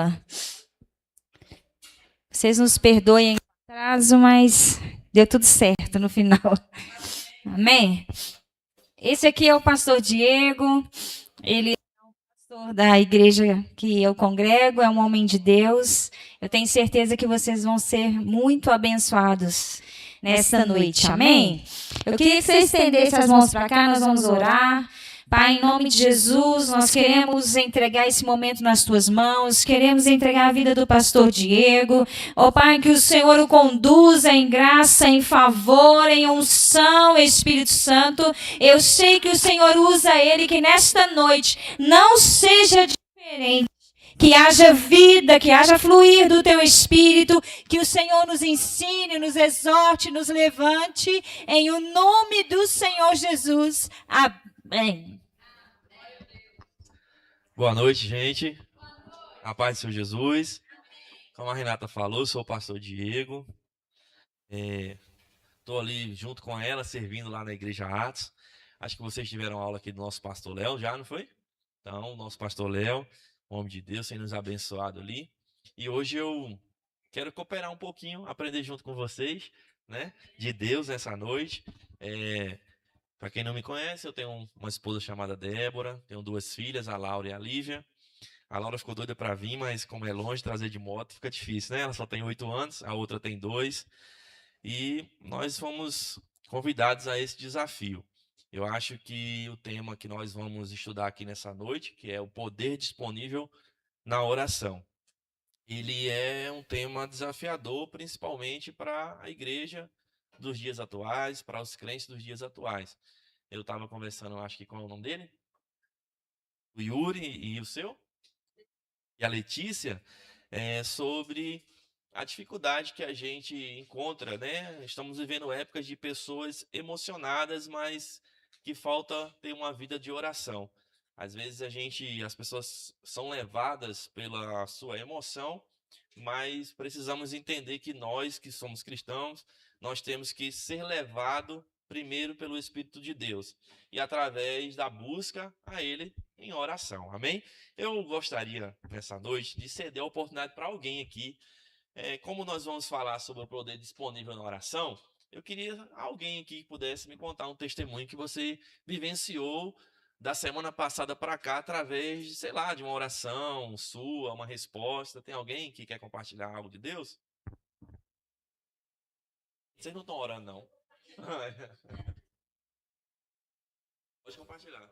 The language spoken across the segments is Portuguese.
aula. Vocês nos perdoem o atraso, mas deu tudo certo no final. Amém? Esse aqui é o pastor Diego. Ele é o pastor da igreja que eu congrego, é um homem de Deus. Eu tenho certeza que vocês vão ser muito abençoados nesta noite. Amém? Eu queria que vocês estendessem as mãos para cá, nós vamos orar. Pai, em nome de Jesus, nós queremos entregar esse momento nas tuas mãos, queremos entregar a vida do pastor Diego. Ó Pai, que o Senhor o conduza em graça, em favor, em unção, Espírito Santo. Eu sei que o Senhor usa ele, que nesta noite não seja diferente. Que haja vida, que haja fluir do teu Espírito, que o Senhor nos ensine, nos exorte, nos levante, em o nome do Senhor Jesus. Amém. Boa noite, gente. A paz do Senhor Jesus. Como a Renata falou, sou o pastor Diego. Estou ali junto com ela, servindo lá na Igreja Atos. Acho que vocês tiveram aula aqui do nosso pastor Léo, já, não foi? Então, nosso pastor Léo, homem de Deus, tem nos abençoado ali. E hoje eu quero cooperar um pouquinho, aprender junto com vocês, né? De Deus essa noite. Para quem não me conhece, eu tenho uma esposa chamada Débora, tenho 2 filhas, a Laura e a Lívia. A Laura ficou doida para vir, mas como é longe, trazer de moto fica difícil, né? Ela só tem 8 anos, a outra tem 2. E nós fomos convidados a esse desafio. Eu acho que o tema que nós vamos estudar aqui nessa noite, que é o poder disponível na oração. Ele é um tema desafiador, principalmente para a igreja dos dias atuais, para os crentes dos dias atuais. Eu estava conversando, acho que com o nome dele, o Yuri e o seu? E a Letícia, sobre a dificuldade que a gente encontra, né? Estamos vivendo épocas de pessoas emocionadas, mas que falta ter uma vida de oração. Às vezes as pessoas são levadas pela sua emoção, mas precisamos entender que nós que somos cristãos, nós temos que ser levados primeiro pelo Espírito de Deus e através da busca a Ele em oração. Amém? Eu gostaria, nessa noite, de ceder a oportunidade para alguém aqui. Como nós vamos falar sobre o poder disponível na oração, eu queria alguém aqui que pudesse me contar um testemunho que você vivenciou da semana passada para cá através de, sei lá, de uma oração sua, uma resposta. Tem alguém que quer compartilhar algo de Deus? Vocês não estão orando, não. Pode compartilhar.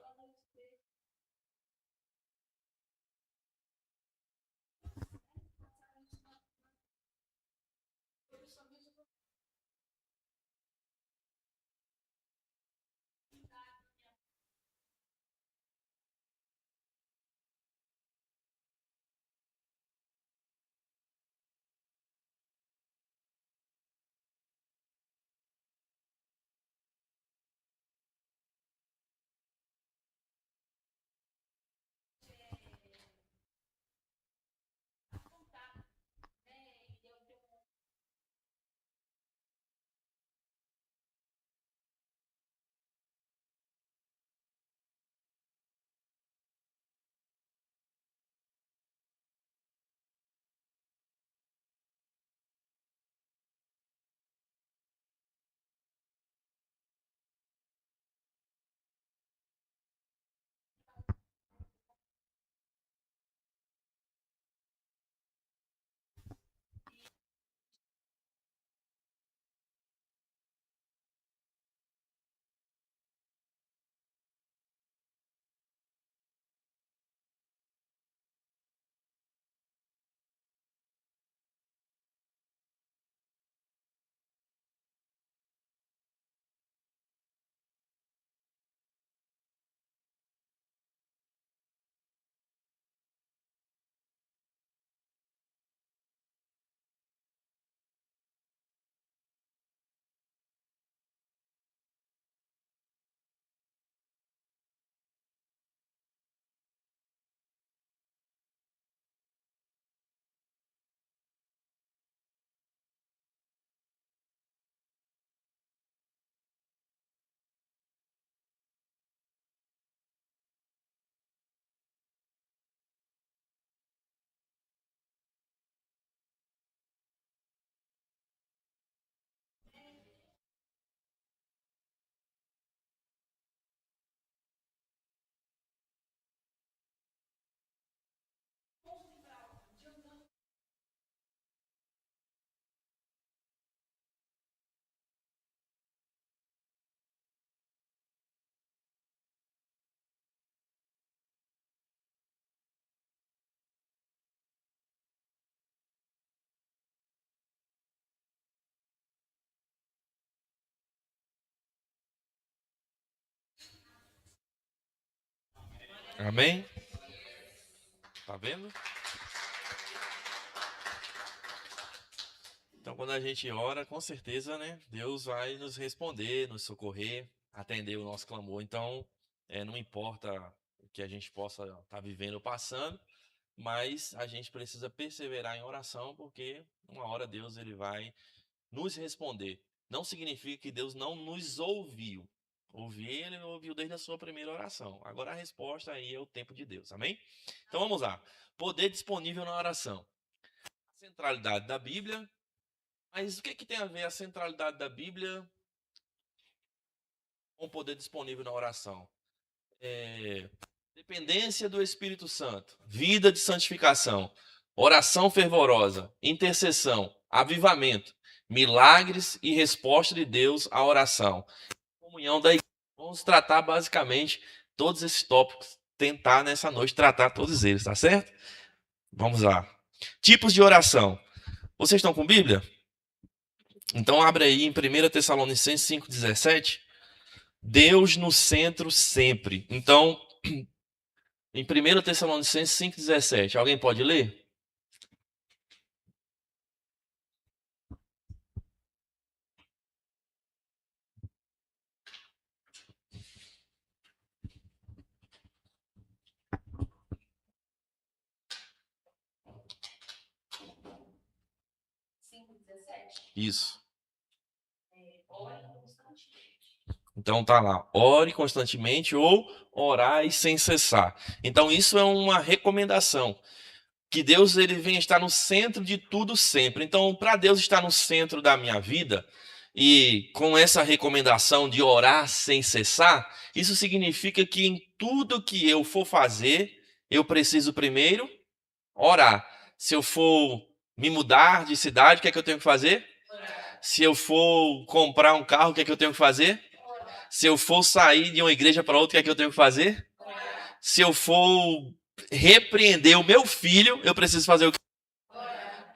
Amém? Tá vendo? Então, quando a gente ora, com certeza, né, Deus vai nos responder, nos socorrer, atender o nosso clamor. Então, não importa o que a gente possa estar vivendo ou passando, mas a gente precisa perseverar em oração, porque uma hora Deus ele vai nos responder. Não significa que Deus não nos ouviu. Ouvir, ele ouviu desde a sua primeira oração. Agora a resposta aí é o tempo de Deus. Amém? Então vamos lá. Poder disponível na oração. Centralidade da Bíblia. Mas o que tem a ver a centralidade da Bíblia com o poder disponível na oração? Dependência do Espírito Santo, vida de santificação, oração fervorosa, intercessão, avivamento, milagres e resposta de Deus à oração, comunhão da igreja. Vamos tratar basicamente todos esses tópicos, tentar nessa noite tratar todos eles, tá certo? Vamos lá. Tipos de oração. Vocês estão com Bíblia? Então abre aí em 1 Tessalonicenses 5,17. Deus no centro sempre. Então, em 1 Tessalonicenses 5,17, alguém pode ler? Isso. Então tá lá, ore constantemente ou orai sem cessar. Então isso é uma recomendação, que Deus ele vem estar no centro de tudo sempre. Então, para Deus estar no centro da minha vida, e com essa recomendação de orar sem cessar, isso significa que em tudo que eu for fazer, eu preciso primeiro orar. Se eu for me mudar de cidade, o que é que eu tenho que fazer? Se eu for comprar um carro, o que é que eu tenho que fazer? Se eu for sair de uma igreja para outra, o que é que eu tenho que fazer? Se eu for repreender o meu filho, eu preciso fazer o quê?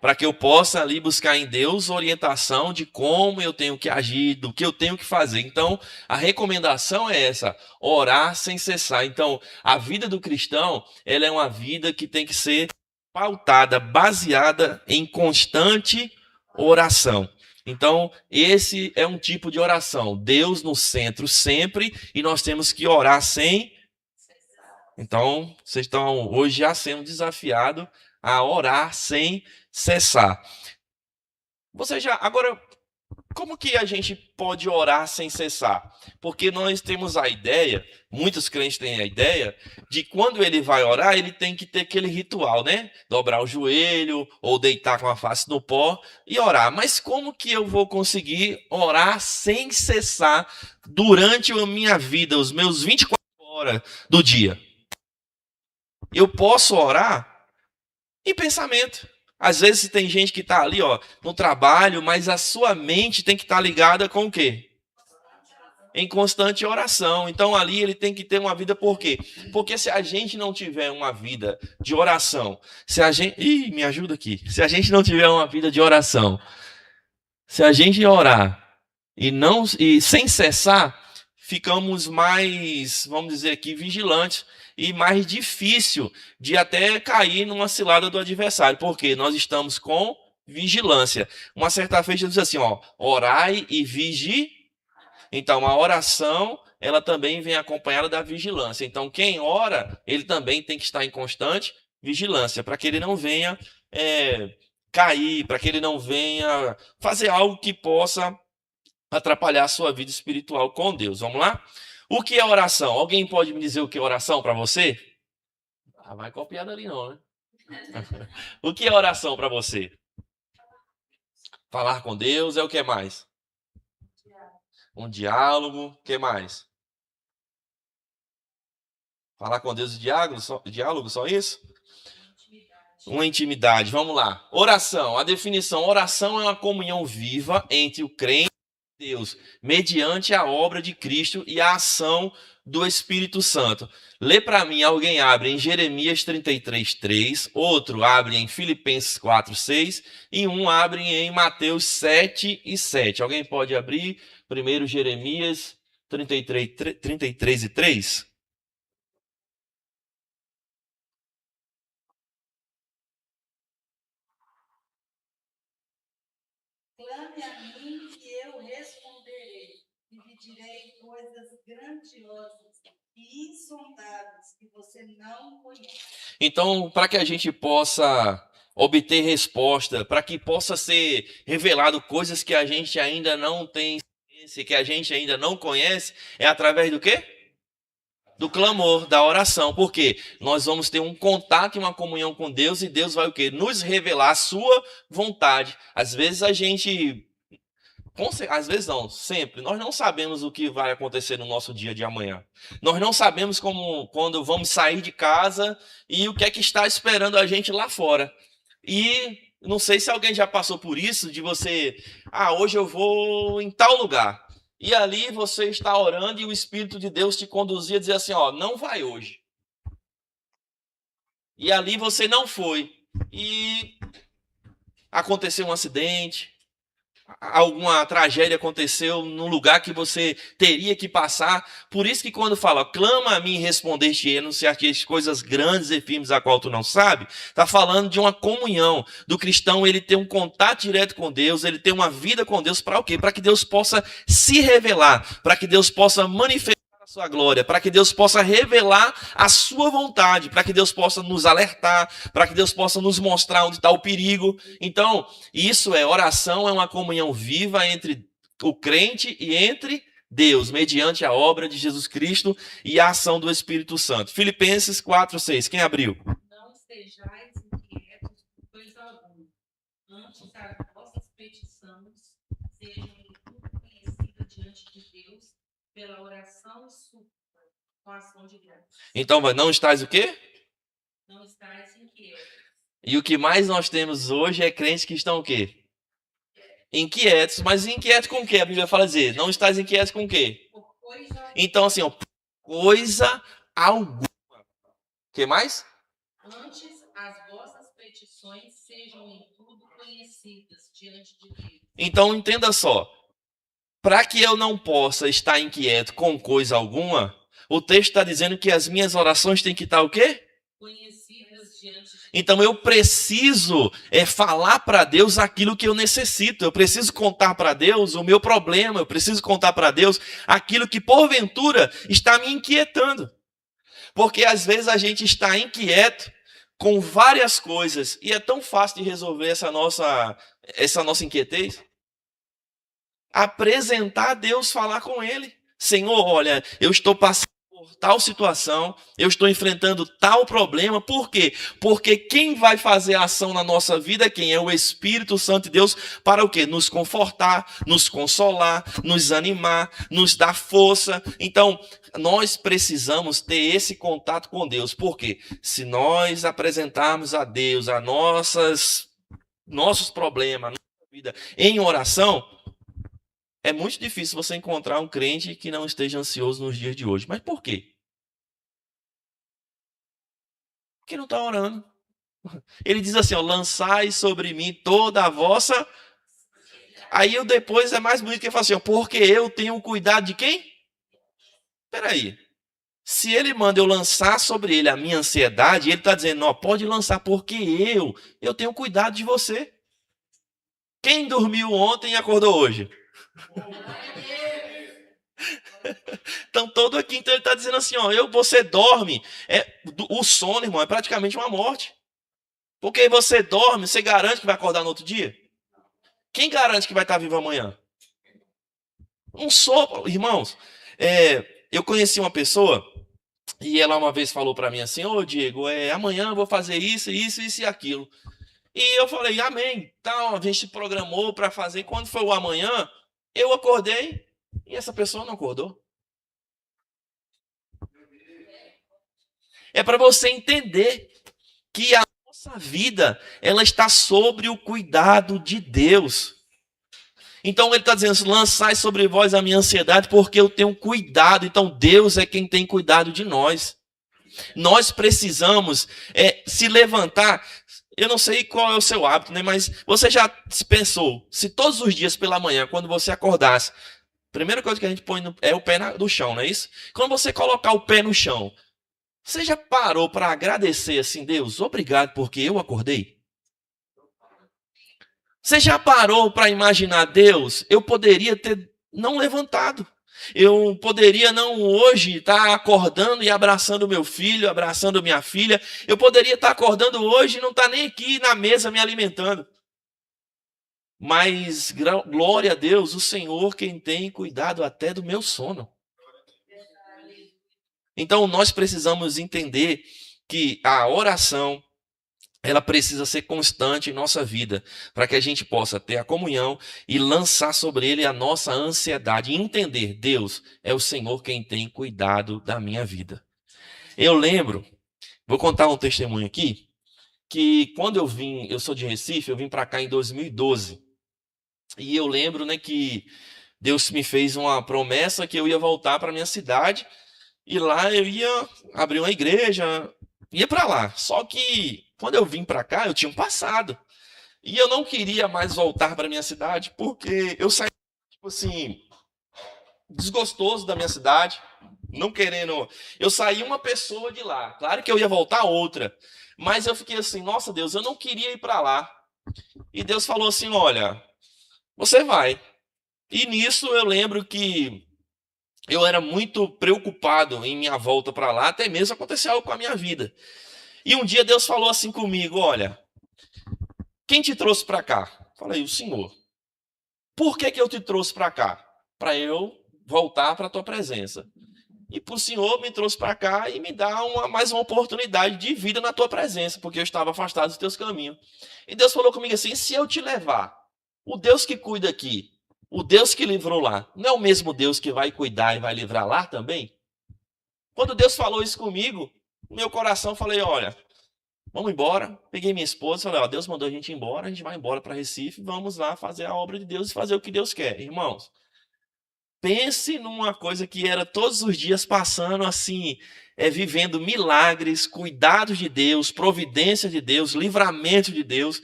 Para que eu possa ali buscar em Deus orientação de como eu tenho que agir, do que eu tenho que fazer. Então, a recomendação é essa: orar sem cessar. Então, a vida do cristão, ela é uma vida que tem que ser pautada, baseada em constante oração. Então, esse é um tipo de oração. Deus no centro sempre, e nós temos que orar sem. Então, vocês estão hoje já sendo desafiados a orar sem cessar. Você já. Agora, como que a gente pode orar sem cessar? Porque nós temos a ideia, muitos crentes têm a ideia, de quando ele vai orar, ele tem que ter aquele ritual, né? Dobrar o joelho ou deitar com a face no pó e orar. Mas como que eu vou conseguir orar sem cessar durante a minha vida, os meus 24 horas do dia? Eu posso orar em pensamento. Às vezes tem gente que está ali, ó, no trabalho, mas a sua mente tem que estar ligada com o quê? Em constante oração. Então ali ele tem que ter uma vida, por quê? Porque se a gente não tiver uma vida de oração, se a gente. Ih, me ajuda aqui. Se a gente não tiver uma vida de oração, se a gente orar e sem cessar, ficamos mais, vamos dizer aqui, vigilantes e mais difícil de até cair numa cilada do adversário, porque nós estamos com vigilância. Uma certa feita diz assim, ó, orai e vigi. Então, a oração, ela também vem acompanhada da vigilância. Então, quem ora, ele também tem que estar em constante vigilância, para que ele não venha cair, para que ele não venha fazer algo que possa atrapalhar a sua vida espiritual com Deus. Vamos lá? O que é oração? Alguém pode me dizer o que é oração para você? Ah, vai copiar dali não, né? O que é oração para você? Falar com Deus é o que mais? Um diálogo. O que mais? Falar com Deus e diálogo, só isso? Uma intimidade. Vamos lá. Oração. A definição. Oração é uma comunhão viva entre o crente e Deus, mediante a obra de Cristo e a ação do Espírito Santo. Lê para mim, alguém abre em Jeremias 33:3, outro abre em Filipenses 4:6 e um abre em Mateus 7:7. Alguém pode abrir primeiro Jeremias 33:3 e 3? Clame a mim e eu responderei. E lhe direi coisas grandiosas e insondáveis que você não conhece. Então, para que a gente possa obter resposta, para que possa ser revelado coisas que a gente ainda não tem ciência, que a gente ainda não conhece, é através do quê? Do clamor, da oração. Porque nós vamos ter um contato e uma comunhão com Deus e Deus vai o quê? Nos revelar a sua vontade. Às vezes a gente... Às vezes não, sempre. Nós não sabemos o que vai acontecer no nosso dia de amanhã. Nós não sabemos quando vamos sair de casa e o que é que está esperando a gente lá fora. E não sei se alguém já passou por isso, de você... hoje eu vou em tal lugar. E ali você está orando e o Espírito de Deus te conduzia a dizer assim, não vai hoje. E ali você não foi. E aconteceu um acidente, alguma tragédia aconteceu num lugar que você teria que passar. Por isso que quando fala, clama a mim e responder-te-ei, anunciar que as coisas grandes e firmes a qual tu não sabe, está falando de uma comunhão do cristão, ele ter um contato direto com Deus, ele ter uma vida com Deus, para o quê? Para que Deus possa se revelar, para que Deus possa manifestar a sua glória, para que Deus possa revelar a sua vontade, para que Deus possa nos alertar, para que Deus possa nos mostrar onde está o perigo. Então, oração é uma comunhão viva entre o crente e entre Deus, mediante a obra de Jesus Cristo e a ação do Espírito Santo. Filipenses 4:6. Quem abriu? Não estejais inquietos por coisa alguma. Antes as vossas petições sejam em tudo conhecidas diante de Deus pela oração e súplica com ação de graça. Então, não estás o quê? Não estás inquietos. E o que mais nós temos hoje é crentes que estão o quê? Inquietos. Mas inquietos com o quê? A Bíblia fala dizer, não estás inquietos com o quê? Então, assim, coisa alguma. O que mais? Antes as vossas petições sejam em tudo conhecidas diante de Deus. Então, entenda só. Para que eu não possa estar inquieto com coisa alguma, o texto está dizendo que as minhas orações têm que estar o quê? Conhecidas diante de Deus. Então eu preciso falar para Deus aquilo que eu necessito. Eu preciso contar para Deus o meu problema. Eu preciso contar para Deus aquilo que porventura está me inquietando. Porque às vezes a gente está inquieto com várias coisas e é tão fácil de resolver essa nossa inquietez. Apresentar a Deus, falar com Ele. Senhor, olha, eu estou passando por tal situação, eu estou enfrentando tal problema. Por quê? Porque quem vai fazer a ação na nossa vida é quem? É o Espírito Santo de Deus para o quê? Nos confortar, nos consolar, nos animar, nos dar força. Então, nós precisamos ter esse contato com Deus. Por quê? Se nós apresentarmos a Deus nossos problemas, nossa vida em oração, é muito difícil você encontrar um crente que não esteja ansioso nos dias de hoje. Mas por quê? Porque não está orando. Ele diz assim, lançai sobre mim toda a vossa... Aí depois é mais bonito que ele fala assim, porque eu tenho cuidado de quem? Espera aí. Se ele manda eu lançar sobre ele a minha ansiedade, ele está dizendo, pode lançar, porque eu tenho cuidado de você. Quem dormiu ontem e acordou hoje? Então, todo aqui, então ele está dizendo assim, você dorme. O sono, irmão, é praticamente uma morte. Porque você dorme, você garante que vai acordar no outro dia? Quem garante que vai estar vivo amanhã? Um sopro, irmãos. Eu conheci uma pessoa e ela uma vez falou para mim assim, Diego, amanhã eu vou fazer isso, isso, isso e aquilo. E eu falei, amém. Então, a gente programou para fazer. Quando foi o amanhã, eu acordei e essa pessoa não acordou. É para você entender que a nossa vida, ela está sobre o cuidado de Deus. Então ele está dizendo, lançai sobre vós a minha ansiedade, porque eu tenho cuidado. Então Deus é quem tem cuidado de nós. Nós precisamos se levantar. Eu não sei qual é o seu hábito, né? Mas você já pensou, se todos os dias pela manhã, quando você acordasse, a primeira coisa que a gente põe é o pé no chão, não é isso? Quando você colocar o pé no chão, você já parou para agradecer assim, Deus, obrigado porque eu acordei? Você já parou para imaginar Deus? Eu poderia ter não levantado. Eu poderia não hoje estar acordando e abraçando meu filho, abraçando minha filha. Eu poderia estar acordando hoje e não estar nem aqui na mesa me alimentando. Mas, glória a Deus, o Senhor quem tem cuidado até do meu sono. Então, nós precisamos entender que a oração, ela precisa ser constante em nossa vida, para que a gente possa ter a comunhão e lançar sobre ele a nossa ansiedade. E entender, Deus é o Senhor quem tem cuidado da minha vida. Eu lembro, vou contar um testemunho aqui, que quando eu sou de Recife, eu vim para cá em 2012. E eu lembro, né, que Deus me fez uma promessa que eu ia voltar para minha cidade e lá eu ia abrir uma igreja, ia para lá. Só que quando eu vim para cá, eu tinha um passado. E eu não queria mais voltar para minha cidade porque eu saí, tipo assim, desgostoso da minha cidade, não querendo. Eu saí uma pessoa de lá. Claro que eu ia voltar outra, mas eu fiquei assim, nossa Deus, eu não queria ir para lá. E Deus falou assim, olha, você vai. E nisso eu lembro que eu era muito preocupado em minha volta para lá, até mesmo aconteceu algo com a minha vida. E um dia Deus falou assim comigo, olha, quem te trouxe para cá? Falei, o Senhor. Por que eu te trouxe para cá? Para eu voltar para a tua presença. E o Senhor me trouxe para cá e me dá mais uma oportunidade de vida na tua presença, porque eu estava afastado dos teus caminhos. E Deus falou comigo assim, se eu te levar, o Deus que cuida aqui, o Deus que livrou lá, não é o mesmo Deus que vai cuidar e vai livrar lá também? Quando Deus falou isso comigo, no meu coração, falei, olha, vamos embora. Peguei minha esposa e falei, ó, Deus mandou a gente ir embora, a gente vai embora para Recife, vamos lá fazer a obra de Deus e fazer o que Deus quer. Irmãos, pense numa coisa que era todos os dias passando assim, vivendo milagres, cuidados de Deus, providência de Deus, livramento de Deus,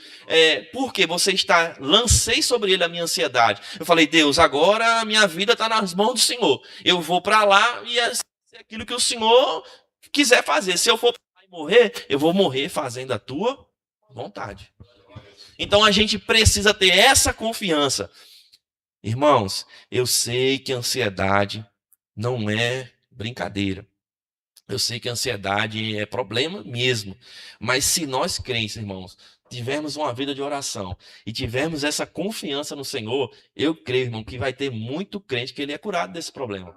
porque lancei sobre ele a minha ansiedade. Eu falei, Deus, agora a minha vida está nas mãos do Senhor. Eu vou para lá e é aquilo que o Senhor quiser fazer. Se eu for para lá e morrer, eu vou morrer fazendo a tua vontade. Então a gente precisa ter essa confiança. Irmãos, eu sei que a ansiedade não é brincadeira. Eu sei que a ansiedade é problema mesmo. Mas se nós crentes, irmãos, tivermos uma vida de oração e tivermos essa confiança no Senhor, eu creio, irmão, que vai ter muito crente que ele é curado desse problema.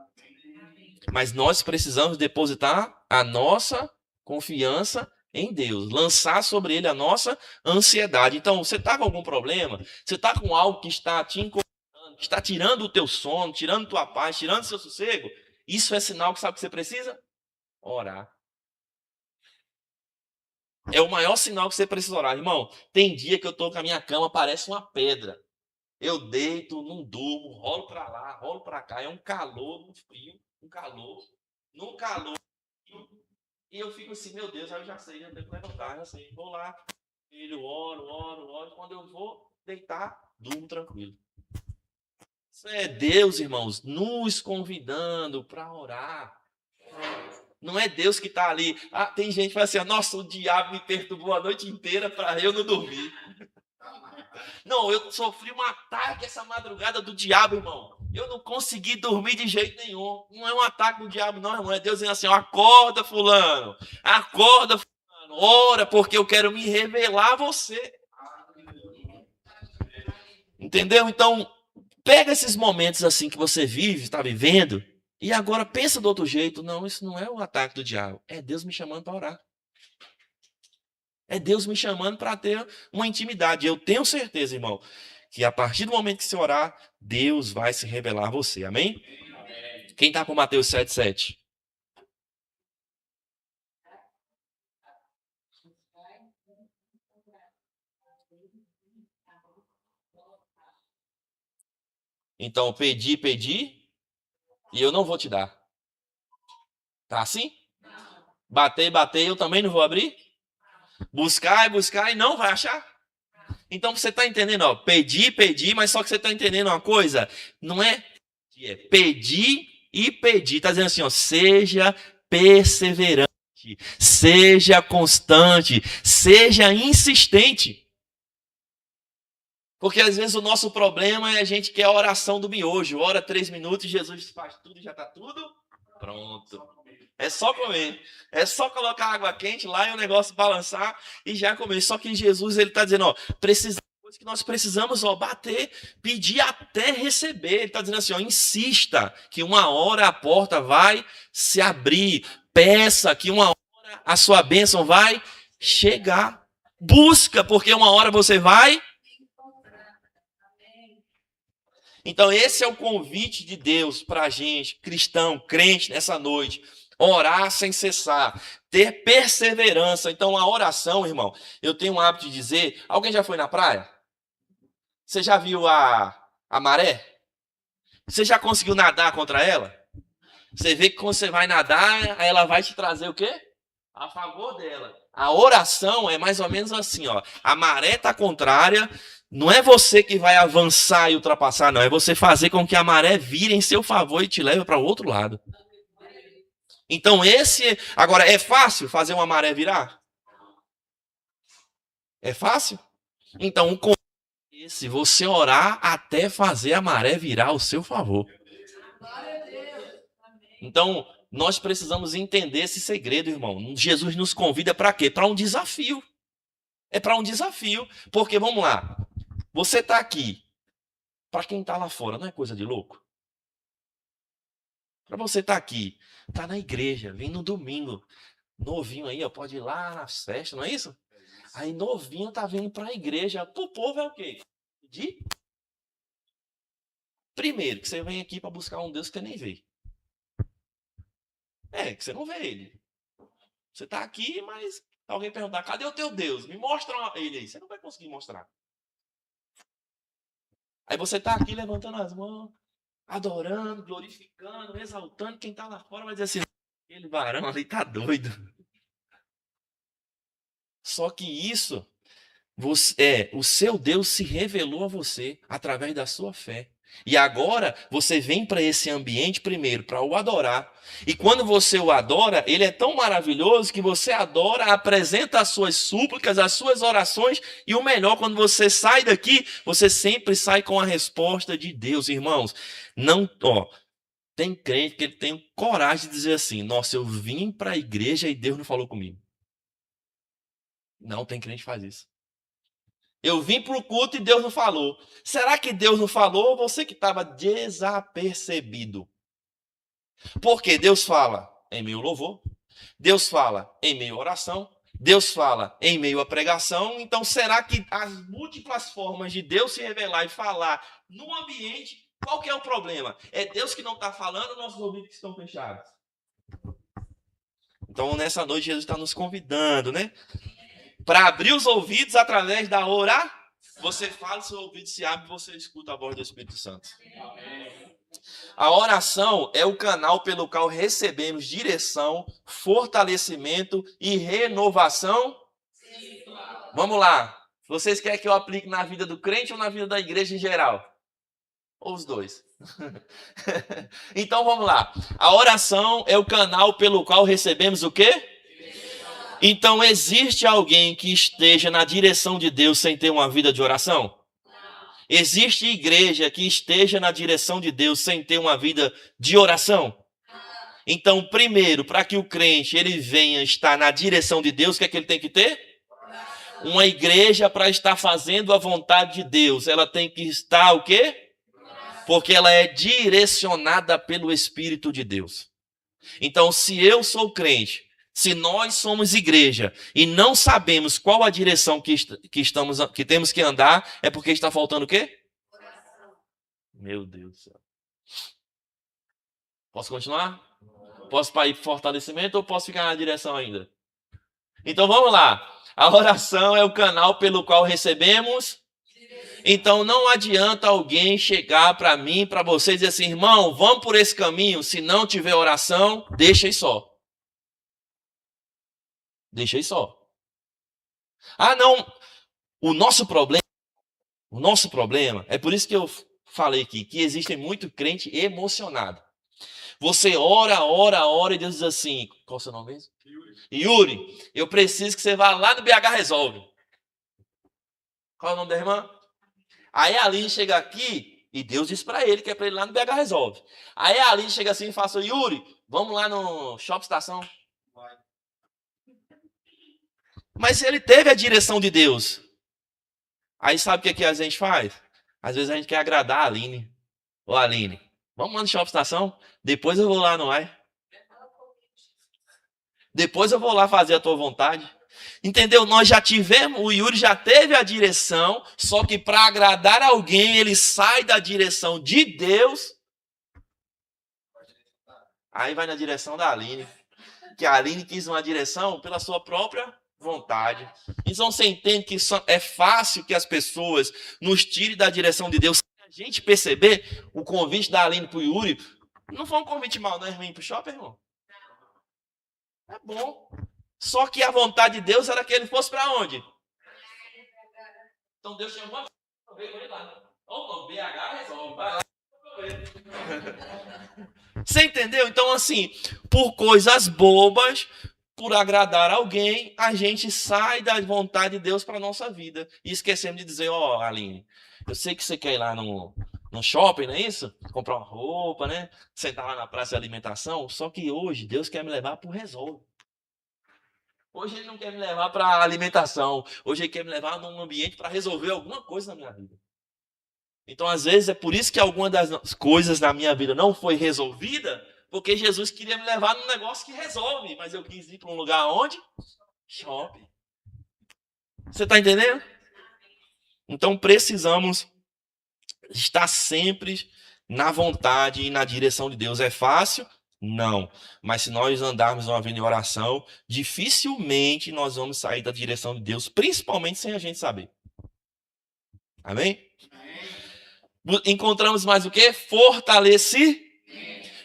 Mas nós precisamos depositar a nossa confiança em Deus, lançar sobre ele a nossa ansiedade. Então, você está com algum problema? Você está com algo que está te incomodando, que está tirando o teu sono, tirando tua paz, tirando o seu sossego? Isso é sinal que sabe o que você precisa? Orar. É o maior sinal que você precisa orar. Irmão, tem dia que eu estou com a minha cama, parece uma pedra. Eu deito, não durmo, rolo para lá, rolo para cá. É um calor, um frio, um calor, num calor. E eu fico assim, meu Deus, eu já sei, já tenho que levantar, já sei. Vou lá, filho, oro. Quando eu vou deitar, durmo tranquilo. Isso é Deus, irmãos, nos convidando para orar. Não é Deus que está ali. Tem gente que fala assim, nossa, o diabo me perturbou a noite inteira para eu não dormir. Não, eu sofri um ataque essa madrugada do diabo, irmão. Eu não consegui dormir de jeito nenhum. Não é um ataque do diabo, não, irmão. É Deus dizendo assim, acorda, fulano. Acorda, fulano. Ora, porque eu quero me revelar a você. Entendeu? Então, pega esses momentos assim que você vive, está vivendo, e agora pensa do outro jeito. Não, isso não é o ataque do diabo. É Deus me chamando para orar. É Deus me chamando para ter uma intimidade. Eu tenho certeza, irmão, que a partir do momento que você orar, Deus vai se revelar a você. Amém? Amém. Quem está com Mateus 7,7? Então, pedi, e eu não vou te dar. Tá assim? Bater, eu também não vou abrir? Buscar e não vai achar? Então você está entendendo, ó, pedir, mas só que você está entendendo uma coisa, não é pedir e pedir, está dizendo assim, ó, seja perseverante, seja constante, seja insistente. Porque às vezes o nosso problema é a gente quer a oração do miojo. Ora 3 minutos, Jesus faz tudo e já está tudo pronto. É só comer. É só colocar água quente lá e o negócio balançar e já comer. Só que Jesus, ele está dizendo, ó, coisa que nós precisamos, ó, bater, pedir até receber. Ele está dizendo assim, ó, insista que uma hora a porta vai se abrir. Peça que uma hora a sua bênção vai chegar. Busca, porque uma hora você vai. Então esse é o convite de Deus para a gente, cristão, crente, nessa noite. Orar sem cessar, ter perseverança. Então a oração, irmão, eu tenho o hábito de dizer, alguém já foi na praia? Você já viu a maré? Você já conseguiu nadar contra ela? Você vê que quando você vai nadar, ela vai te trazer o quê? A favor dela. A oração é mais ou menos assim, ó. A maré está contrária, não é você que vai avançar e ultrapassar, não. É você fazer com que a maré vire em seu favor e te leve para o outro lado. Então agora, é fácil fazer uma maré virar? É fácil? Então, o convite é esse, você orar até fazer a maré virar ao seu favor. Então, nós precisamos entender esse segredo, irmão. Jesus nos convida para quê? Para um desafio. É para um desafio. Porque, vamos lá, você está aqui. Para quem está lá fora, não é coisa de louco? Para você estar aqui, está na igreja, vem no domingo, novinho aí, ó, pode ir lá nas festas, não é isso? Aí novinho tá vindo para a igreja. Pro povo é o quê? Primeiro, que você vem aqui para buscar um Deus que você nem vê. É, que você não vê ele. Você está aqui, mas alguém perguntar, cadê o teu Deus? Me mostra ele aí. Você não vai conseguir mostrar. Aí você está aqui levantando as mãos, adorando, glorificando, exaltando. Quem está lá fora vai dizer assim, aquele varão ali está doido. Só que isso, o seu Deus se revelou a você através da sua fé. E agora você vem para esse ambiente primeiro para o adorar. E quando você o adora, ele é tão maravilhoso que você adora, apresenta as suas súplicas, as suas orações. E o melhor, quando você sai daqui, você sempre sai com a resposta de Deus, irmãos. Não, tem crente que ele tem coragem de dizer assim, nossa, eu vim para a igreja e Deus não falou comigo. Não, tem crente que faz isso. Eu vim para o culto e Deus não falou. Será que Deus não falou ou você que estava desapercebido? Porque Deus fala em meio ao louvor, Deus fala em meio à oração, Deus fala em meio à pregação. Então será que as múltiplas formas de Deus se revelar e falar no ambiente, qual que é o problema? É Deus que não está falando ou nossos ouvidos que estão fechados? Então nessa noite Jesus está nos convidando, né? Para abrir os ouvidos através da oração. Você fala, seu ouvido se abre e você escuta a voz do Espírito Santo. A oração é o canal pelo qual recebemos direção, fortalecimento e renovação. Vamos lá. Vocês querem que eu aplique na vida do crente ou na vida da igreja em geral? Ou os dois? Então vamos lá. A oração é o canal pelo qual recebemos o quê? Então, existe alguém que esteja na direção de Deus sem ter uma vida de oração? Não. Existe igreja que esteja na direção de Deus sem ter uma vida de oração? Não. Então, primeiro, para que o crente ele venha estar na direção de Deus, o que é que ele tem que ter? Oração. Uma igreja para estar fazendo a vontade de Deus, ela tem que estar o quê? Oração. Porque ela é direcionada pelo Espírito de Deus. Então, se eu sou crente, se nós somos igreja e não sabemos qual a direção que temos que andar, é porque está faltando o quê? Oração. Meu Deus do céu. Posso continuar? Posso ir para fortalecimento ou posso ficar na direção ainda? Então vamos lá. A oração é o canal pelo qual recebemos. Então não adianta alguém chegar para mim, para você e dizer assim, irmão, vamos por esse caminho. Se não tiver oração, deixa aí só. Deixa aí só. Ah, não. O nosso problema é por isso que eu falei aqui, que existe muito crente emocionado. Você ora e Deus diz assim, qual é o seu nome mesmo? Yuri, eu preciso que você vá lá no BH Resolve. Qual é o nome da irmã? Aí a Aline chega aqui e Deus diz para ele que é para ele lá no BH Resolve. Aí a Aline chega assim e fala assim, Yuri, vamos lá no Shopping Estação? Vai. Mas ele teve a direção de Deus. Aí sabe o que a gente faz? Às vezes a gente quer agradar a Aline. Ô Aline, vamos lá no Shopping Estação? Depois eu vou lá, não é? Depois eu vou lá fazer a tua vontade. Entendeu? Nós já tivemos, o Yuri já teve a direção, só que para agradar alguém, ele sai da direção de Deus. Aí vai na direção da Aline. Que a Aline quis uma direção pela sua própria vontade. Então você entende que é fácil que as pessoas nos tirem da direção de Deus. Se a gente perceber, o convite da Aline para o Yuri não foi um convite mal, não é ruim para o shopping, irmão? É bom. Só que a vontade de Deus era que ele fosse para onde? Então Deus chamou ele lá. Ou BH resolve, vai lá. Você entendeu? Então, assim, por coisas bobas, por agradar alguém, a gente sai da vontade de Deus para a nossa vida. E esquecemos de dizer, ó, Aline, eu sei que você quer ir lá no shopping, não é isso? Comprar uma roupa, né? Sentar lá na praça de alimentação. Só que hoje, Deus quer me levar para o Resolve. Hoje ele não quer me levar para alimentação. Hoje ele quer me levar num ambiente para resolver alguma coisa na minha vida. Então, às vezes, é por isso que alguma das coisas na minha vida não foi resolvida, porque Jesus queria me levar num negócio que resolve, mas eu quis ir para um lugar onde? Shopping. Você está entendendo? Então, precisamos estar sempre na vontade e na direção de Deus. É fácil? Não. Mas se nós andarmos uma vida em oração, dificilmente nós vamos sair da direção de Deus, principalmente sem a gente saber. Amém? Encontramos mais o quê? Fortalecer.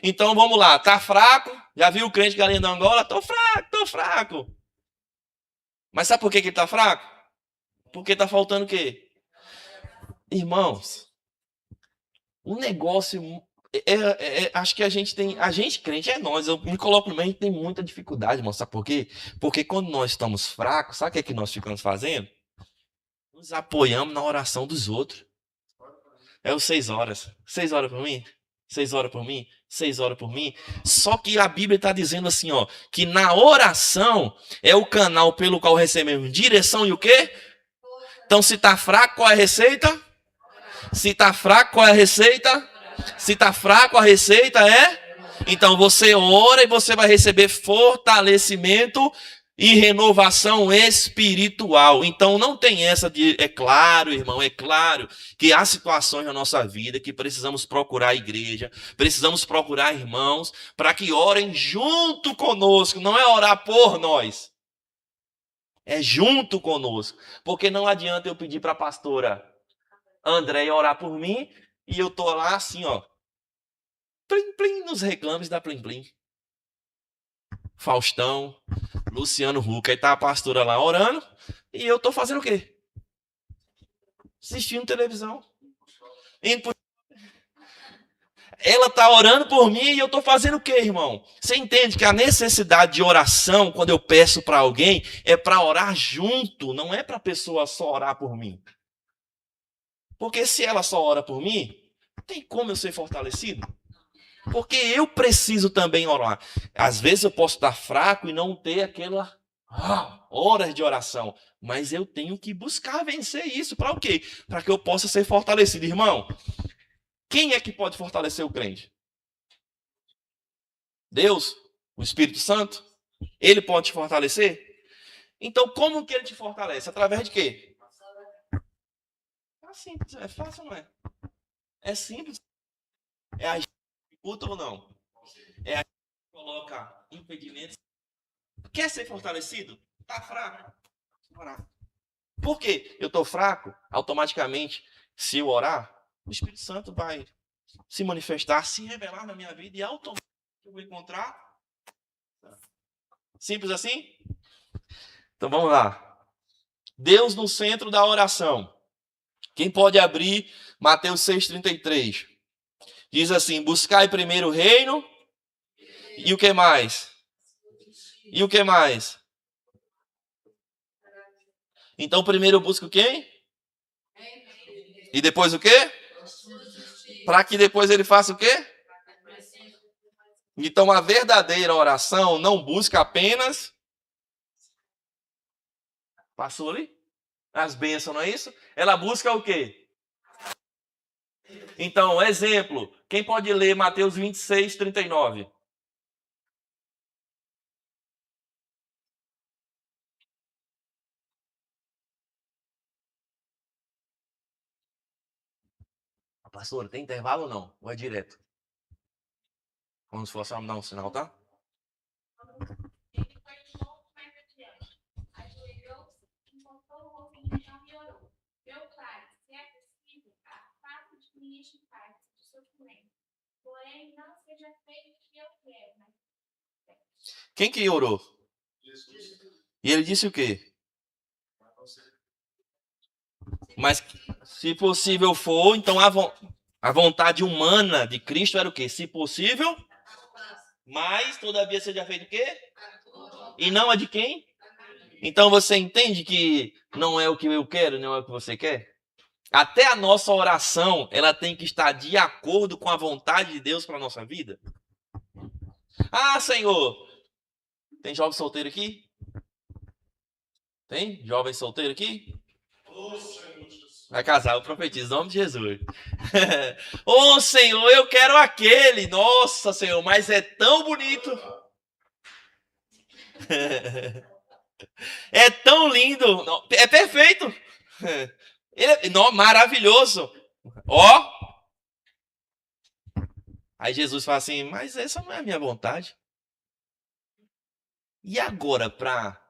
Então vamos lá, tá fraco? Já viu o crente galinha da Angola? Tô fraco. Mas sabe por que ele tá fraco? Porque tá faltando o quê? Irmãos, o negócio acho que a gente crente é nós, eu me coloco no meio, a gente tem muita dificuldade, irmão. Sabe por quê? Porque quando nós estamos fracos, sabe o que é que nós ficamos fazendo? Nos apoiamos na oração dos outros. É os 6 horas. 6 horas por mim? 6 horas por mim? 6 horas por mim? Só que a Bíblia está dizendo assim, ó, que na oração é o canal pelo qual recebemos direção e o quê? Então, se está fraco, qual é a receita? Se está fraco, qual é a receita? Se está fraco, a receita é? Então, você ora e você vai receber fortalecimento e renovação espiritual. Então não tem essa de, é claro, irmão, é claro que há situações na nossa vida que precisamos procurar a igreja, precisamos procurar irmãos para que orem junto conosco, não é orar por nós. É junto conosco, porque não adianta eu pedir para a pastora Andréia orar por mim e eu tô lá assim, ó, plim plim nos reclames da Plim Plim. Faustão, Luciano Huck, aí tá a pastora lá orando, e eu tô fazendo o quê? Assistindo televisão. Ela tá orando por mim e eu tô fazendo o quê, irmão? Você entende que a necessidade de oração, quando eu peço para alguém, é para orar junto, não é para a pessoa só orar por mim. Porque se ela só ora por mim, tem como eu ser fortalecido? Porque eu preciso também orar. Às vezes eu posso estar fraco e não ter aquela horas de oração. Mas eu tenho que buscar vencer isso. Para o quê? Para que eu possa ser fortalecido. Irmão, quem é que pode fortalecer o crente? Deus? O Espírito Santo? Ele pode te fortalecer? Então, como que ele te fortalece? Através de quê? É simples. É fácil, não é? É simples. É a gente ou não? É a gente que coloca impedimentos. Quer ser fortalecido? Tá fraco? Orar. Por quê? Eu tô fraco? Automaticamente, se eu orar, o Espírito Santo vai se manifestar, se revelar na minha vida e automaticamente eu vou encontrar. Simples assim? Então vamos lá. Deus no centro da oração. Quem pode abrir Mateus 6,33? Diz assim, buscai primeiro o reino e o que mais? E o que mais? Então primeiro eu busco quem? E depois o quê? Para que depois ele faça o quê? Então a verdadeira oração não busca apenas... Passou ali? As bênçãos, não é isso? Ela busca o quê? Então, exemplo. Quem pode ler Mateus 26, 39? Pastor, tem intervalo ou não? Ou é direto? Como se fosse dar um sinal, tá? Ele foi um pouco mais adiante. Ajoelhou-se, encontrou o rosto no chão e orou. Meu pai, se é possível, afasta de mim este cálice de sofrimento. Porém, não seja feito o que eu quero, mas Quem que orou? E ele disse o quê? Mas se possível for, então a vontade humana de Cristo era o quê? Se possível, mas todavia seja feito o quê? E não a de quem? Então você entende que não é o que eu quero, não é o que você quer? Até a nossa oração, ela tem que estar de acordo com a vontade de Deus para a nossa vida. Ah, Senhor, tem jovem solteiro aqui? Tem jovem solteiro aqui? Vai casar, eu profetizo, em nome de Jesus. Ô Senhor, eu quero aquele. Nossa, Senhor, mas é tão bonito. É tão lindo. É perfeito. Ele é maravilhoso. Ó. Aí Jesus fala assim, mas essa não é a minha vontade. E agora, para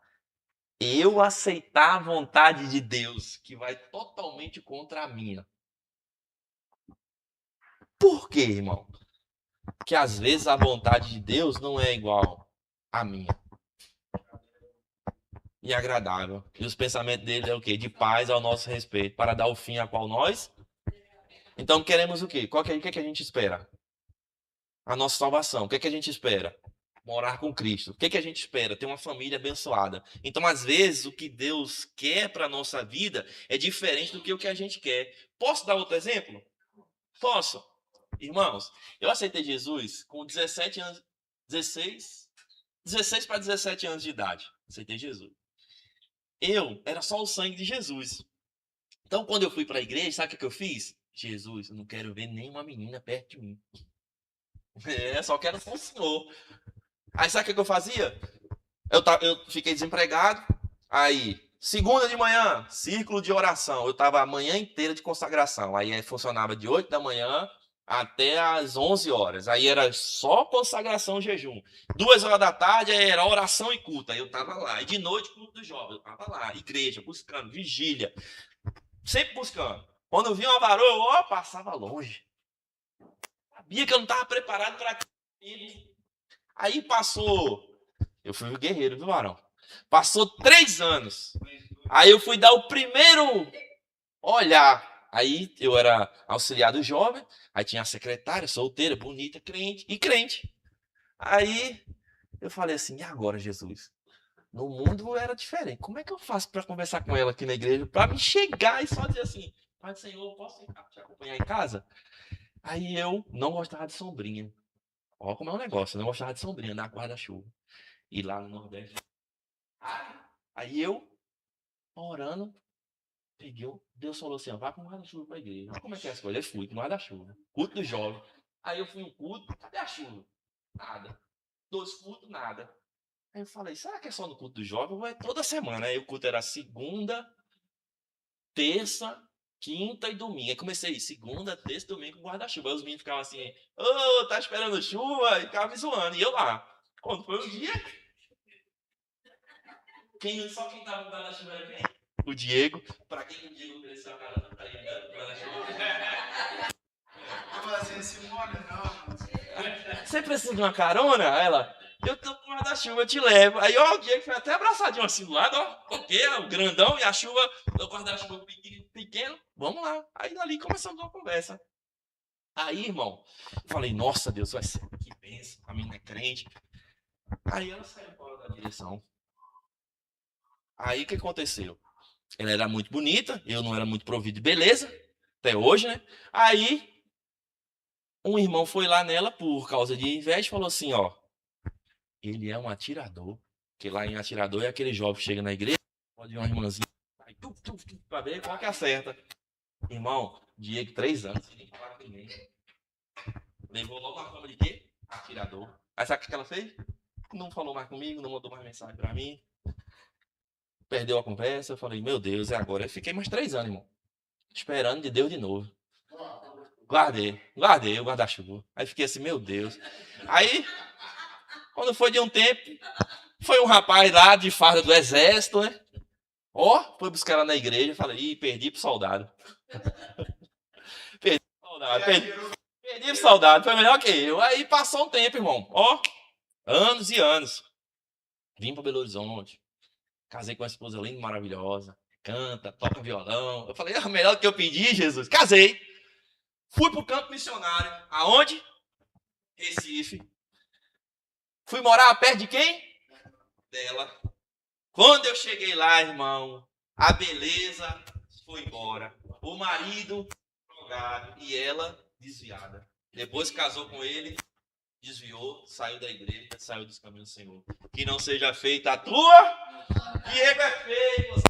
eu aceitar a vontade de Deus, que vai totalmente contra a minha? Por quê, irmão? Porque às vezes a vontade de Deus não é igual à minha. E agradável. E os pensamentos dele é o quê? De paz ao nosso respeito, para dar o fim a qual nós. Então queremos o quê? O que a gente espera? A nossa salvação. O que a gente espera? Morar com Cristo. O que a gente espera? Ter uma família abençoada. Então, às vezes, o que Deus quer para a nossa vida é diferente do que o que a gente quer. Posso dar outro exemplo? Posso. Irmãos, eu aceitei Jesus com 17 anos, 16 para 17 anos de idade. Aceitei Jesus. Era só o sangue de Jesus. Então, quando eu fui para a igreja, sabe o que eu fiz? Jesus, eu não quero ver nenhuma menina perto de mim. Só quero com o Senhor. Aí sabe o que eu fazia? Eu fiquei desempregado. Aí, segunda de manhã, círculo de oração. Eu estava a manhã inteira de consagração. Aí funcionava de 8 da manhã até às 11 horas. Aí era só consagração e jejum. 2 horas da tarde era oração e culto. Aí eu estava lá. E de noite, culto dos jovens. Eu estava lá. Igreja, buscando, vigília. Sempre buscando. Quando eu vi uma varoa, passava longe. Sabia que eu não estava preparado para aquilo. Aí passou... Eu fui um guerreiro, viu, varão? Passou 3 anos. Aí eu fui dar o primeiro olhar. Aí eu era auxiliar do jovem. Aí tinha a secretária, solteira, bonita, crente. E crente. Aí eu falei assim, e agora, Jesus? No mundo era diferente. Como é que eu faço para conversar com ela aqui na igreja? Para me chegar e só dizer assim, Pai do Senhor, posso te acompanhar em casa? Aí eu não gostava de sombrinha. Olha como é um negócio. Eu não gostava de sombrinha, andar com guarda-chuva. E lá no Nordeste. Aí eu, orando, peguei, Deus falou assim, vá com guarda-chuva para a igreja. Olha como é que é as coisas. Eu fui com guarda-chuva. Culto do jovem. Aí eu fui no culto, cadê a chuva? Nada. 2 cultos, nada. Aí eu falei, será que é só no culto do jovem ou é toda semana? Aí o culto era segunda, terça, quinta e domingo. Aí comecei segunda, terça, domingo com guarda-chuva. Aí os meninos ficavam assim, tá esperando chuva? E ficavam me zoando. E eu lá. Quando foi um dia... Só quem tava com guarda-chuva era quem? O Diego. Pra quem o Diego ofereceu a cara pra ele, né? Você precisa de uma carona? Ela, eu tô com guarda-chuva, eu te levo. Aí, ó, o Diego foi até abraçadinho assim do lado, ó. Porque o grandão e a chuva, o guarda-chuva pequeno. Vamos lá. Aí dali começamos uma conversa. Aí, irmão, eu falei, nossa, Deus, vai ser que bênção. A menina é crente. Aí ela saiu fora da direção. Aí o que aconteceu? Ela era muito bonita, eu não era muito provido de beleza. Até hoje, né? Aí, um irmão foi lá nela por causa de inveja e falou assim, ó, ele é um atirador. Que lá em atirador é aquele jovem que chega na igreja, pode vir uma irmãzinha, vai, pra ver qual que acerta. Irmão, Diego, 3 anos, sem falar com ninguém. Levou logo a fama de quê? Atirador. Aí sabe o que ela fez? Não falou mais comigo, não mandou mais mensagem pra mim. Perdeu a conversa. Eu falei, meu Deus, é agora. Eu fiquei mais 3 anos, irmão. Esperando de Deus de novo. Guardei o guarda-chuva. Aí fiquei assim, meu Deus. Aí, quando foi de um tempo, foi um rapaz lá de farda do exército, né? Ó, foi buscar ela na igreja. Falei, ih, perdi pro soldado. Perdi pro soldado. Perdi pro soldado. Foi melhor que eu. Aí passou um tempo, irmão. Ó, anos e anos. Vim para Belo Horizonte. Casei com uma esposa linda, maravilhosa. Canta, toca violão. Eu falei, ah, melhor do que eu pedi, Jesus. Casei. Fui pro campo missionário. Aonde? Recife. Fui morar perto de quem? Dela. Quando eu cheguei lá, irmão, a beleza foi embora. O marido drogado e ela desviada. Depois casou com ele, desviou, saiu da igreja, saiu dos caminhos do Senhor. Que não seja feita a tua, Diego é feio.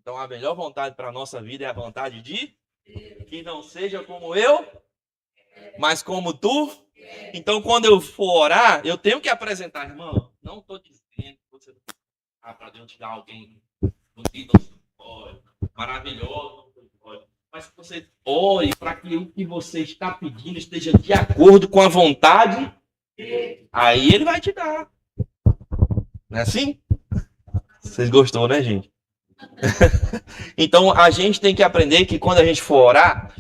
Então a melhor vontade para a nossa vida é a vontade de que não seja como eu, mas como tu. Então quando eu for orar, eu tenho que apresentar, irmão. Não estou dizendo que você para Deus te dar alguém bonito, maravilhoso, mas que você ore para que o que você está pedindo esteja de acordo com a vontade, aí ele vai te dar. Não é assim? Vocês gostou, né, gente? Então a gente tem que aprender que quando a gente for orar,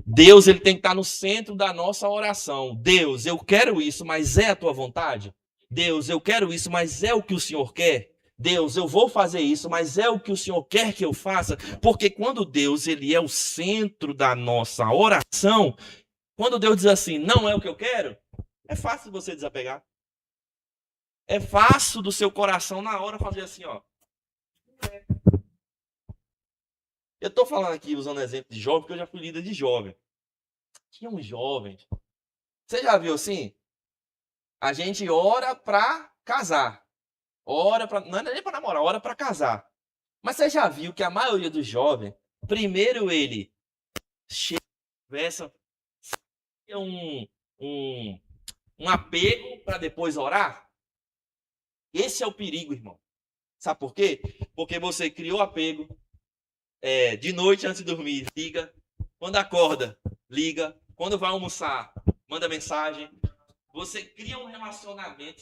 Deus ele tem que estar no centro da nossa oração. Deus, eu quero isso, mas é a tua vontade? Deus, eu quero isso, mas é o que o Senhor quer? Deus, eu vou fazer isso, mas é o que o Senhor quer que eu faça? Porque quando Deus ele é o centro da nossa oração, quando Deus diz assim, não é o que eu quero, é fácil você desapegar. É fácil do seu coração na hora fazer assim, ó. Eu estou falando aqui, usando exemplo de jovem, porque eu já fui líder de jovem. Tinha uns jovens. Você já viu assim? A gente ora para casar. Ora para, não é nem para namorar, ora para casar. Mas você já viu que a maioria dos jovens, primeiro ele chega, conversa, um apego para depois orar? Esse é o perigo, irmão. Sabe por quê? Porque você criou apego. De noite antes de dormir, liga. Quando acorda, liga. Quando vai almoçar, manda mensagem. Você cria um relacionamento.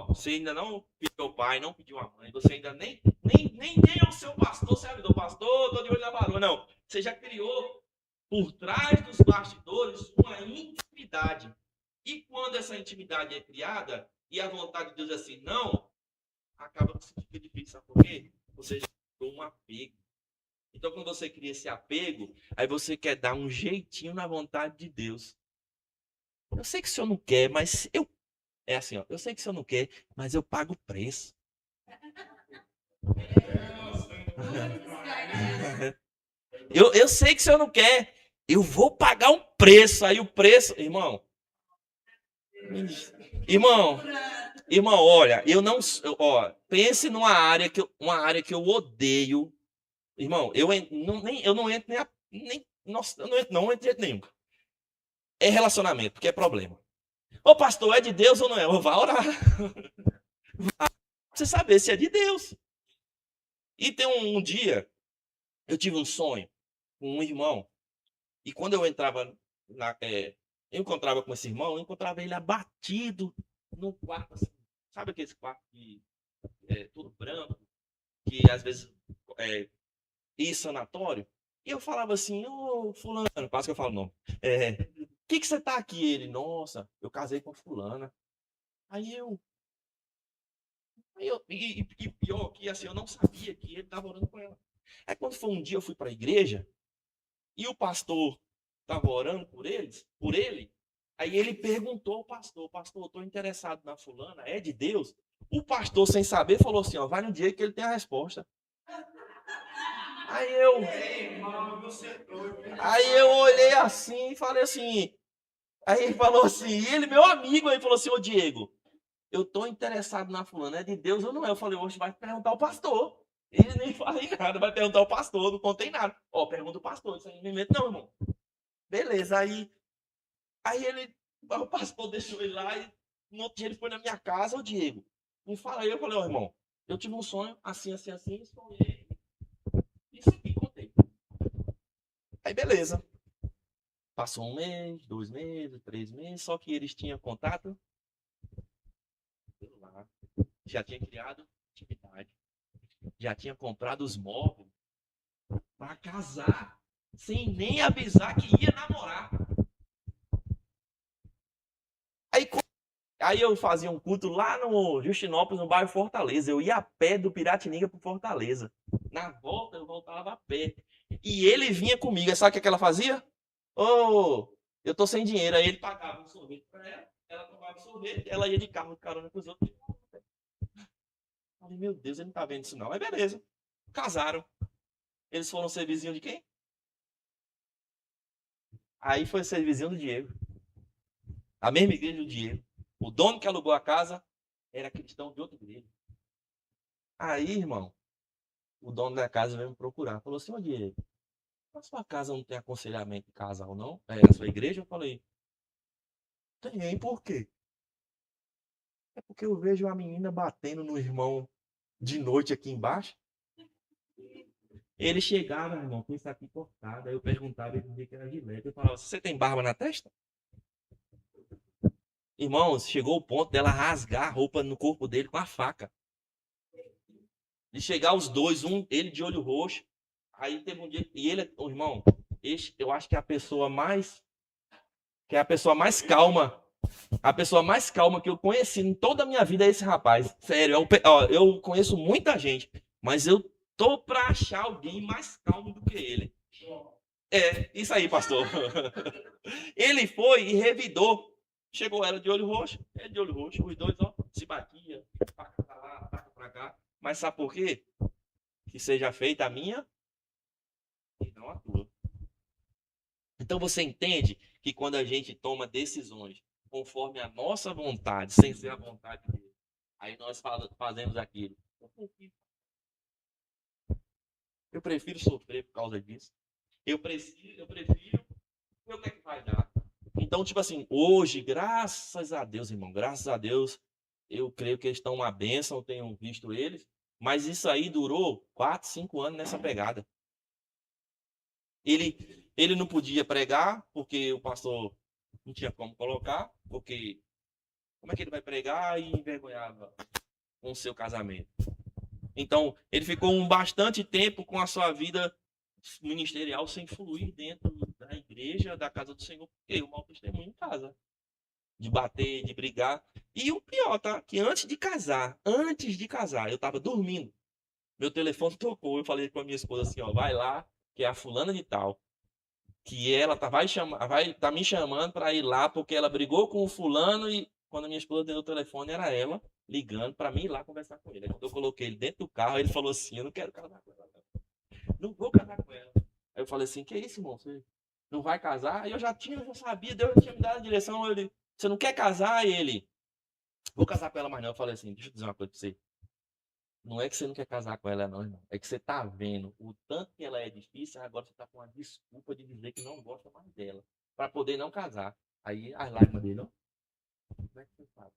Você ainda não pediu ao pai, não pediu à mãe. Você ainda nem é o seu pastor. Você avisou, pastor, estou de olho na varoa. Não. Você já criou por trás dos bastidores uma intimidade. E quando essa intimidade é criada e a vontade de Deus é assim, não, acaba que fica difícil. Sabe por quê? Você já criou um apego. Então, quando você cria esse apego, aí você quer dar um jeitinho na vontade de Deus. Eu sei que o senhor não quer, mas eu... É assim, ó. Eu sei que o senhor não quer, mas eu pago o preço. Eu sei que o senhor não quer. Eu vou pagar um preço. Aí o preço... Irmão, olha, eu não... Ó, pense numa área que eu odeio. Irmão, eu não entro nossa, eu não entro de jeito nenhum. É relacionamento, porque é problema. Ô pastor, é de Deus ou não é? Vá orar. Vá você saber se é de Deus. E tem um dia, eu tive um sonho com um irmão. E quando eu entrava eu encontrava com esse irmão, eu encontrava ele abatido no quarto, assim. Sabe aquele quarto que tudo branco, que às vezes ir sanatório? E eu falava assim, ô fulano, quase que eu falo não. Que você tá aqui? Ele, nossa, eu casei com fulana. E pior que assim, eu não sabia que ele estava orando com ela. Aí quando foi um dia eu fui para a igreja e o pastor estava orando por ele, aí ele perguntou ao pastor, pastor, eu estou interessado na fulana, é de Deus? O pastor, sem saber, falou assim, ó, vai no dia que ele tem a resposta. Aí eu olhei assim e falei assim, aí ele falou assim, e ele, meu amigo, aí falou assim, ô Diego, eu tô interessado na fulana, é de Deus ou não é? Eu falei, hoje vai perguntar ao pastor. Ele nem falei nada, vai perguntar ao pastor, não contei nada. Ó, pergunta o pastor, isso aí não me meto não, irmão. Beleza, aí o pastor deixou ele lá e no outro dia ele foi na minha casa, ô Diego, me fala aí, eu falei, ó irmão, eu tive um sonho assim, assim, assim, sonhei. Isso aqui, contei. Aí beleza. Passou 1 mês, 2 meses, 3 meses, só que eles tinham contato celular, já tinha criado intimidade, já tinha comprado os móveis para casar, sem nem avisar que ia namorar. Aí eu fazia um culto lá no Justinópolis, no bairro Fortaleza. Eu ia a pé do Piratininga para Fortaleza. Na volta eu voltava a pé. E ele vinha comigo. Sabe o que ela fazia? Eu tô sem dinheiro. Aí ele pagava um sorvete para ela tomava sorvete, ela ia de carro de carona com os outros. Falei, meu Deus, ele não tá vendo isso não. Aí beleza. Casaram. Eles foram ser vizinho de quem? Aí foi ser vizinho do Diego. A mesma igreja do Diego. O dono que alugou a casa era cristão de outra igreja. Aí, irmão, o dono da casa veio me procurar. Falou assim, ô Diego, na sua casa não tem aconselhamento de casal, não? Na sua igreja? Eu falei, tem, por quê? É porque eu vejo a menina batendo no irmão de noite aqui embaixo. Ele chegava, irmão, com isso aqui cortado. Aí eu perguntava, ele dizia que era gilete. Eu falava, você tem barba na testa? Irmãos, chegou o ponto dela rasgar a roupa no corpo dele com a faca. De chegar os dois, ele de olho roxo. Aí teve um dia, e ele, irmão, eu acho que é a pessoa mais calma. A pessoa mais calma que eu conheci em toda a minha vida é esse rapaz. Sério, eu conheço muita gente, mas eu tô pra achar alguém mais calmo do que ele. Isso aí, pastor. Ele foi e revidou. Chegou ela de olho roxo, ele de olho roxo, os dois, ó, se batia, taca pra lá, taca pra cá. Mas sabe por quê? Que seja feita a minha e não a tua. Então você entende que quando a gente toma decisões conforme a nossa vontade, sem ser a vontade dele, aí nós fazemos aquilo. Eu prefiro sofrer por causa disso. Eu prefiro ver o que é que vai dar. Então, tipo assim, hoje, graças a Deus, irmão, graças a Deus, eu creio que eles estão uma bênção, eu tenho visto eles, mas isso aí durou 4, 5 anos nessa pegada. Ele não podia pregar, porque o pastor não tinha como colocar, porque como é que ele vai pregar e envergonhava com o seu casamento? Então, ele ficou bastante tempo com a sua vida ministerial sem fluir dentro da igreja, da casa do Senhor, porque o mau testemunho em casa. De bater, de brigar. E o pior, tá? Que antes de casar, eu tava dormindo. Meu telefone tocou, eu falei com a minha esposa assim, ó, vai lá, que é a fulana de tal, que ela tá me chamando para ir lá, porque ela brigou com o fulano e quando a minha esposa deu o telefone, era ela ligando para mim ir lá conversar com ele. Aí, quando eu coloquei ele dentro do carro, ele falou assim, eu não quero casar com ela, não vou casar com ela. Aí eu falei assim, que isso, irmão? Você não vai casar? Aí eu já sabia, Deus tinha me dado a direção, você não quer casar? E ele, vou casar com ela mais não. Eu falei assim, deixa eu dizer uma coisa pra você. Não é que você não quer casar com ela, não, irmão. É que você tá vendo o tanto que ela é difícil, agora você tá com uma desculpa de dizer que não gosta mais dela. Pra poder não casar. Aí as lágrimas dele, ó. Como é que você sabe?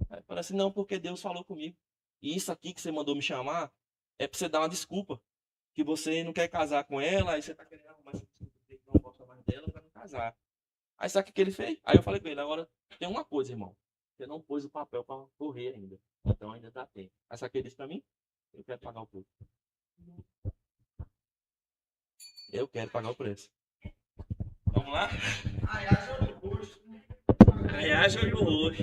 Aí eu falei assim, não, porque Deus falou comigo. E isso aqui que você mandou me chamar é pra você dar uma desculpa. Que você não quer casar com ela, aí você tá querendo arrumar essa desculpa casar. Aí sabe o que ele fez? Aí eu falei com ele, agora tem uma coisa, irmão. Você não pôs o papel para correr ainda. Então ainda dá tempo. Aí sabe o que ele disse para mim? Eu quero pagar o preço. Eu quero pagar o preço. Vamos lá? Ai, haja olho roxo. Ai, haja olho roxo.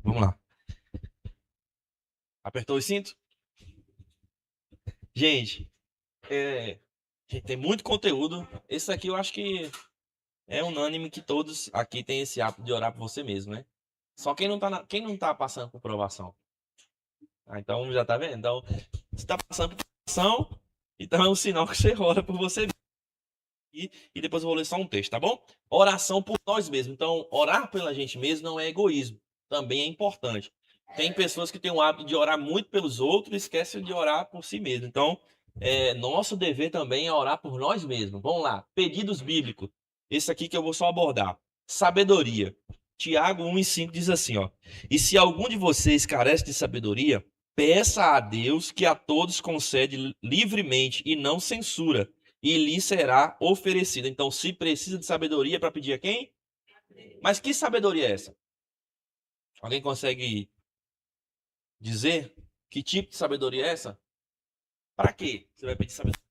Vamos lá. Apertou o cinto? Gente, tem muito conteúdo. Esse aqui eu acho que é unânime que todos aqui têm esse hábito de orar por você mesmo, né? Só quem não tá passando por provação. Então já tá vendo? Então, você tá passando por provação, então é um sinal que você ora por você mesmo. E depois eu vou ler só um texto, tá bom? Oração por nós mesmos. Então, orar pela gente mesmo não é egoísmo. Também é importante. Tem pessoas que têm o hábito de orar muito pelos outros e esquecem de orar por si mesmo. Então, nosso dever também é orar por nós mesmos. Vamos lá. Pedidos bíblicos. Esse aqui que eu vou só abordar. Sabedoria. Tiago 1:5 diz assim, ó. E se algum de vocês carece de sabedoria, peça a Deus que a todos concede livremente e não censura, e lhe será oferecida. Então, se precisa de sabedoria para pedir a quem? Mas que sabedoria é essa? Alguém consegue dizer que tipo de sabedoria é essa? Para quê você vai pedir sabedoria?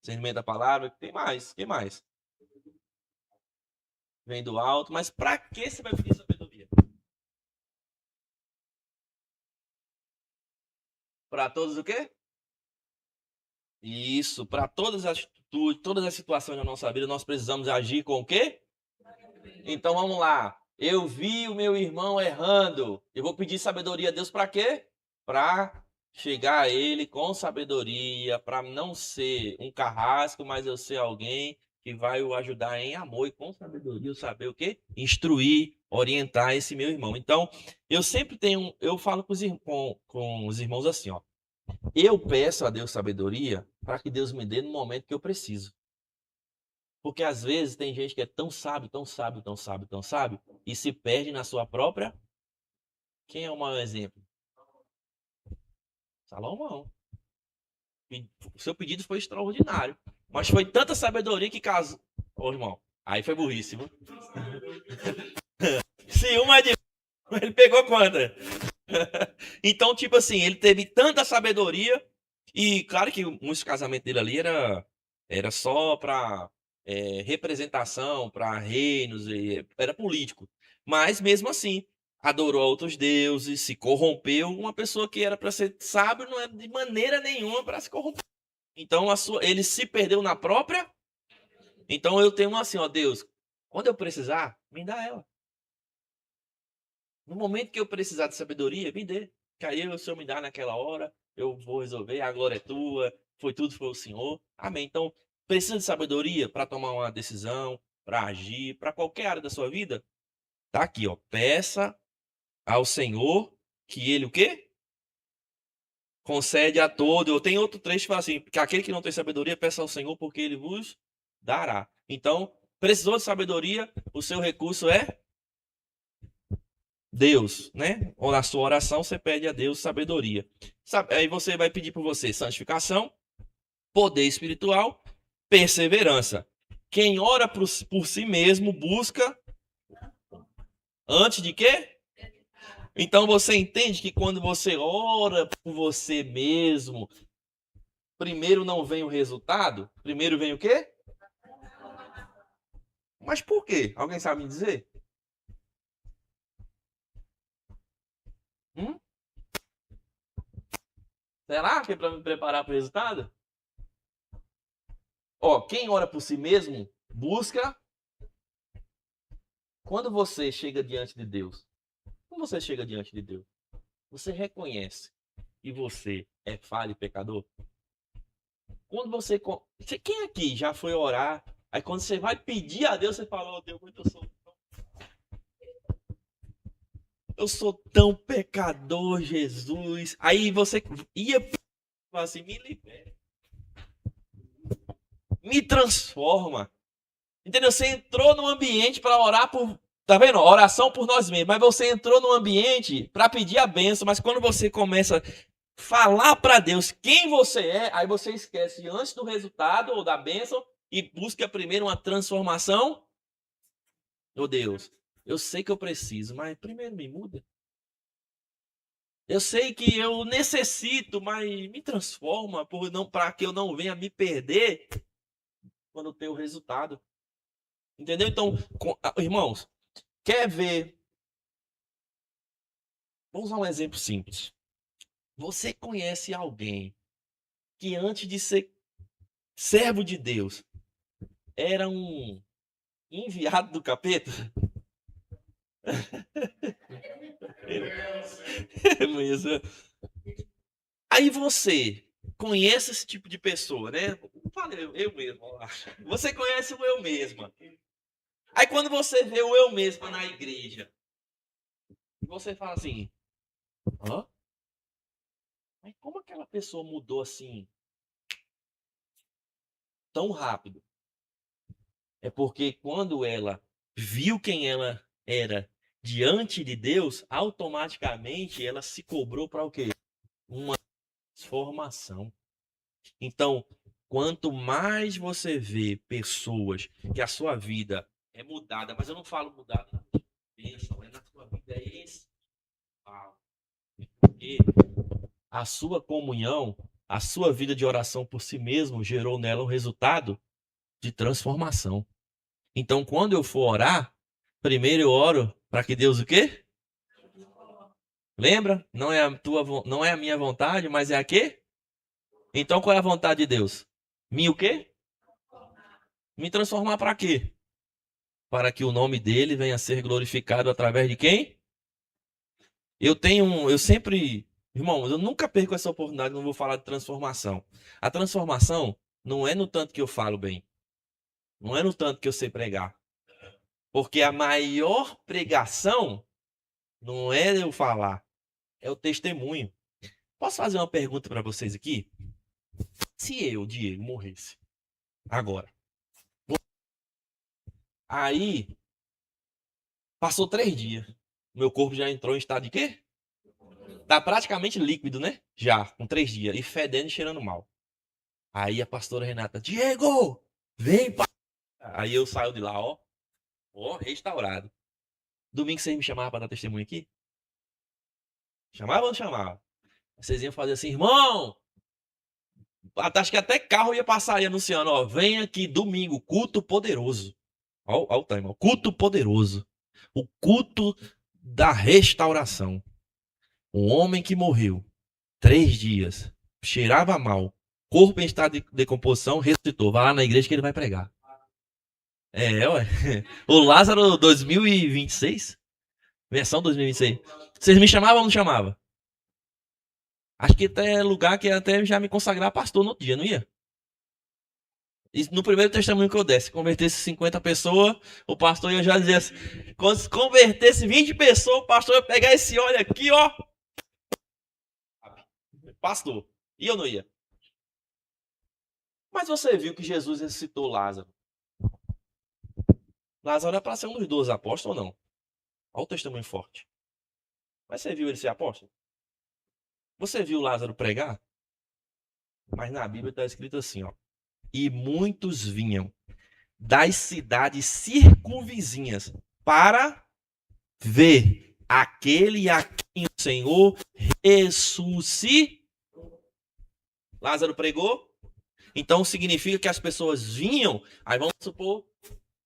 Discernimento da palavra, tem mais, que mais? Vem do alto, mas para que você vai pedir sabedoria? Para todos o quê? Isso, para todas as atitudes, todas as situações da nossa vida, nós precisamos agir com o quê? Então vamos lá. Eu vi o meu irmão errando. Eu vou pedir sabedoria a Deus para quê? Para chegar a ele com sabedoria, para não ser um carrasco, mas eu ser alguém que vai o ajudar em amor e com sabedoria, eu saber o quê? Instruir, orientar esse meu irmão. Então, eu sempre tenho, eu falo com os irmãos assim, ó. Eu peço a Deus sabedoria para que Deus me dê no momento que eu preciso. Porque às vezes tem gente que é tão sábio, tão sábio, tão sábio, tão sábio, e se perde na sua própria. Quem é o maior exemplo? Salomão. O seu pedido foi extraordinário. Mas foi tanta sabedoria que casou. Ô, irmão, aí foi burrice, viu? Se uma é de. Ele pegou quanta? Então, tipo assim, ele teve tanta sabedoria. E claro que muitos casamentos dele ali era só para representação, para reinos, era político. Mas mesmo assim, adorou a outros deuses, se corrompeu. Uma pessoa que era para ser sábio não é de maneira nenhuma para se corromper. Então ele se perdeu na própria. Então eu tenho assim, ó, Deus, quando eu precisar, me dá ela. No momento que eu precisar de sabedoria, me dê. Que aí o Senhor me dá naquela hora, eu vou resolver, a glória é tua, foi o Senhor. Amém. Então, precisa de sabedoria para tomar uma decisão, para agir, para qualquer área da sua vida? Tá aqui, ó. Peça ao Senhor que ele o quê? Concede a todo. Eu tenho outro trecho que fala assim, que aquele que não tem sabedoria, peça ao Senhor porque ele vos dará. Então, precisou de sabedoria, o seu recurso é Deus, né? Ou na sua oração você pede a Deus sabedoria. Aí você vai pedir por você santificação, poder espiritual, perseverança. Quem ora por si mesmo busca antes de quê? Então você entende que quando você ora por você mesmo, primeiro não vem o resultado, primeiro vem o quê? Mas por quê? Alguém sabe me dizer? Será que é para me preparar para o resultado? Ó, quem ora por si mesmo, busca. Quando você chega diante de Deus, você reconhece que você é falho e pecador? Quando você. Quem aqui já foi orar? Aí quando você vai pedir a Deus, você fala, oh, Deus, eu sou tão pecador, Jesus. Aí você ia falar assim, me libera. Me transforma. Entendeu? Você entrou no ambiente para orar por. Tá vendo? Oração por nós mesmos. Mas você entrou no ambiente para pedir a bênção. Mas quando você começa a falar para Deus quem você é, aí você esquece antes do resultado ou da bênção e busca primeiro uma transformação. Ô Deus, eu sei que eu preciso, mas primeiro me muda. Eu sei que eu necessito, mas me transforma para que eu não venha me perder quando ter o resultado. Entendeu? Então, irmãos, quer ver? Vamos usar um exemplo simples. Você conhece alguém que antes de ser servo de Deus era um enviado do capeta? Aí você conhece esse tipo de pessoa, né? Fala eu mesmo. Você conhece o eu mesma. Aí quando você vê o eu mesma na igreja, você fala assim, hã? Mas como aquela pessoa mudou assim tão rápido? É porque quando ela viu quem ela era diante de Deus, automaticamente ela se cobrou para o quê? Uma transformação. Então, quanto mais você vê pessoas que a sua vida é mudada, mas eu não falo mudada na bênção, é na sua vida espiritual. Porque a sua comunhão, a sua vida de oração por si mesmo gerou nela um resultado de transformação. Então, quando eu for orar, primeiro eu oro para que Deus o quê? Lembra? Não é a minha vontade, mas é a quê? Então, qual é a vontade de Deus? Me o quê? Me transformar para quê? Para que o nome dele venha a ser glorificado através de quem? Eu sempre, irmão, eu nunca perco essa oportunidade, não vou falar de transformação. A transformação não é no tanto que eu falo bem. Não é no tanto que eu sei pregar. Porque a maior pregação não é eu falar, é o testemunho. Posso fazer uma pergunta para vocês aqui? Se eu, Diego, morresse agora, aí passou 3 dias, meu corpo já entrou em estado de quê? Tá praticamente líquido, né? Já, com 3 dias, e fedendo e cheirando mal. Aí a pastora Renata, Diego, vem, pá. Aí eu saio de lá, ó, restaurado. Domingo vocês me chamavam para dar testemunho aqui? Chamava ou não chamava? Vocês iam fazer assim, irmão, acho que até carro ia passar aí anunciando, ó, vem aqui domingo, culto poderoso. Ó o tema, culto poderoso. O culto da restauração. Um homem que morreu 3 dias, cheirava mal, corpo em estado de decomposição, ressuscitou. Vai lá na igreja que ele vai pregar. Ué. O Lázaro 2026? Versão 2026. Vocês me chamavam ou não chamavam? Acho que até lugar que até já me consagrar pastor no outro dia, não ia? E no primeiro testemunho que eu desse, convertesse 50 pessoas, o pastor ia já dizer assim, quando se convertesse 20 pessoas, o pastor ia pegar esse óleo aqui, ó. Pastor. E eu não ia. Mas você viu que Jesus ressuscitou Lázaro. Lázaro é para ser um dos 12 apóstolos ou não? Olha o testemunho forte. Mas você viu ele ser apóstolo? Você viu Lázaro pregar? Mas na Bíblia está escrito assim, ó. E muitos vinham das cidades circunvizinhas para ver aquele a quem o Senhor ressuscitou. Lázaro pregou? Então significa que as pessoas vinham, aí vamos supor,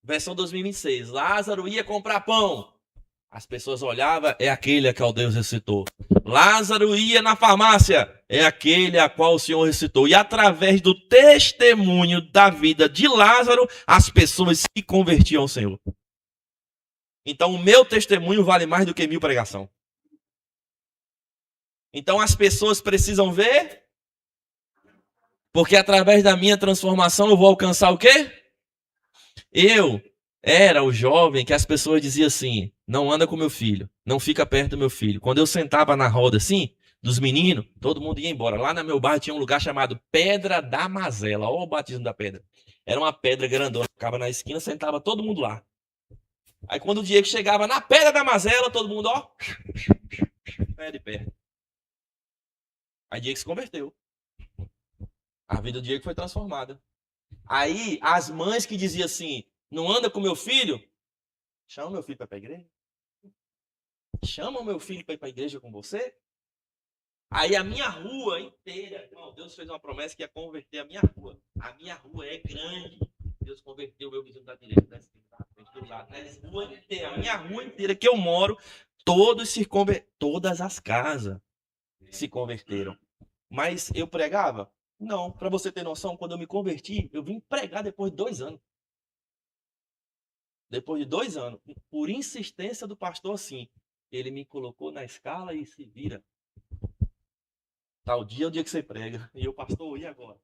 versão 2026, Lázaro ia comprar pão. As pessoas olhavam, é aquele a qual Deus ressuscitou. Lázaro ia na farmácia, é aquele a qual o Senhor ressuscitou. E através do testemunho da vida de Lázaro, as pessoas se convertiam ao Senhor. Então o meu testemunho vale mais do que 1000 pregação. Então as pessoas precisam ver, porque através da minha transformação eu vou alcançar o quê? Eu era o jovem que as pessoas diziam assim, não anda com meu filho, não fica perto do meu filho. Quando eu sentava na roda assim, dos meninos, todo mundo ia embora. Lá no meu bairro tinha um lugar chamado Pedra da Mazela. Olha o batismo da pedra. Era uma pedra grandona, ficava na esquina, sentava todo mundo lá. Aí quando o Diego chegava na Pedra da Mazela, todo mundo, ó, pé de pé. Aí Diego se converteu. A vida do Diego foi transformada. Aí as mães que diziam assim, não anda com meu filho, chama meu filho para ir para a igreja. Chama o meu filho para ir para a igreja com você. Aí a minha rua inteira, irmão, Deus fez uma promessa que ia converter a minha rua. A minha rua é grande. Deus converteu o meu vizinho da direita, da esquerda, da frente, do lado, da rua inteira. A minha rua inteira que eu moro, todas as casas se converteram. Mas eu pregava? Não. Para você ter noção, quando eu me converti, eu vim pregar depois de 2 anos. Depois de 2 anos, por insistência do pastor, assim, ele me colocou na escala e se vira. Tal dia é o dia que você prega. E eu, pastor, e agora?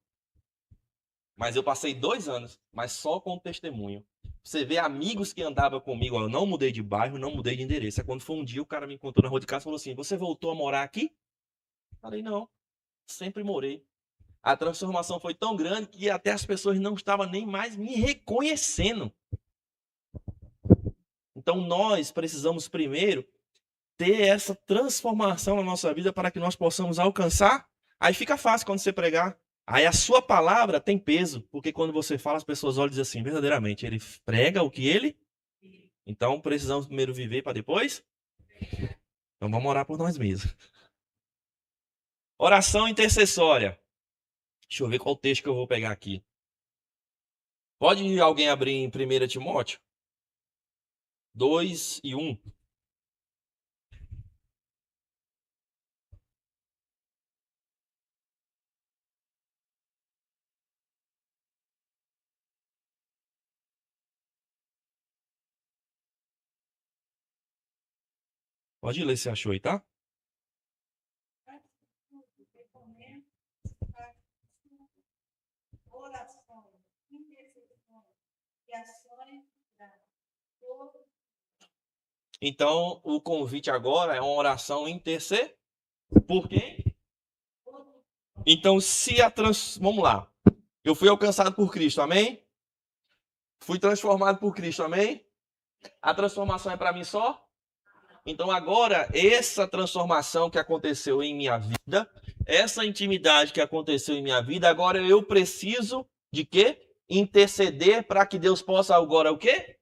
Mas eu passei 2 anos, mas só com testemunho. Você vê amigos que andavam comigo, ó, eu não mudei de bairro, não mudei de endereço. Aí quando foi um dia, o cara me encontrou na rua de casa e falou assim, você voltou a morar aqui? Falei, não, sempre morei. A transformação foi tão grande que até as pessoas não estavam nem mais me reconhecendo. Então nós precisamos primeiro ter essa transformação na nossa vida para que nós possamos alcançar. Aí fica fácil quando você pregar. Aí a sua palavra tem peso, porque quando você fala, as pessoas olham e dizem assim, verdadeiramente, ele prega o que ele... Então precisamos primeiro viver para depois? Então vamos orar por nós mesmos. Oração intercessória. Deixa eu ver qual texto que eu vou pegar aqui. Pode alguém abrir em 1 Timóteo? 2:1. Pode ler se achou aí, tá? Orações, intercessões, Então, o convite agora é uma oração intercessória. Por quem? Então, vamos lá. Eu fui alcançado por Cristo, amém? Fui transformado por Cristo, amém? A transformação é para mim só? Então, agora, essa transformação que aconteceu em minha vida, essa intimidade que aconteceu em minha vida, agora eu preciso de quê? Interceder para que Deus possa agora o quê?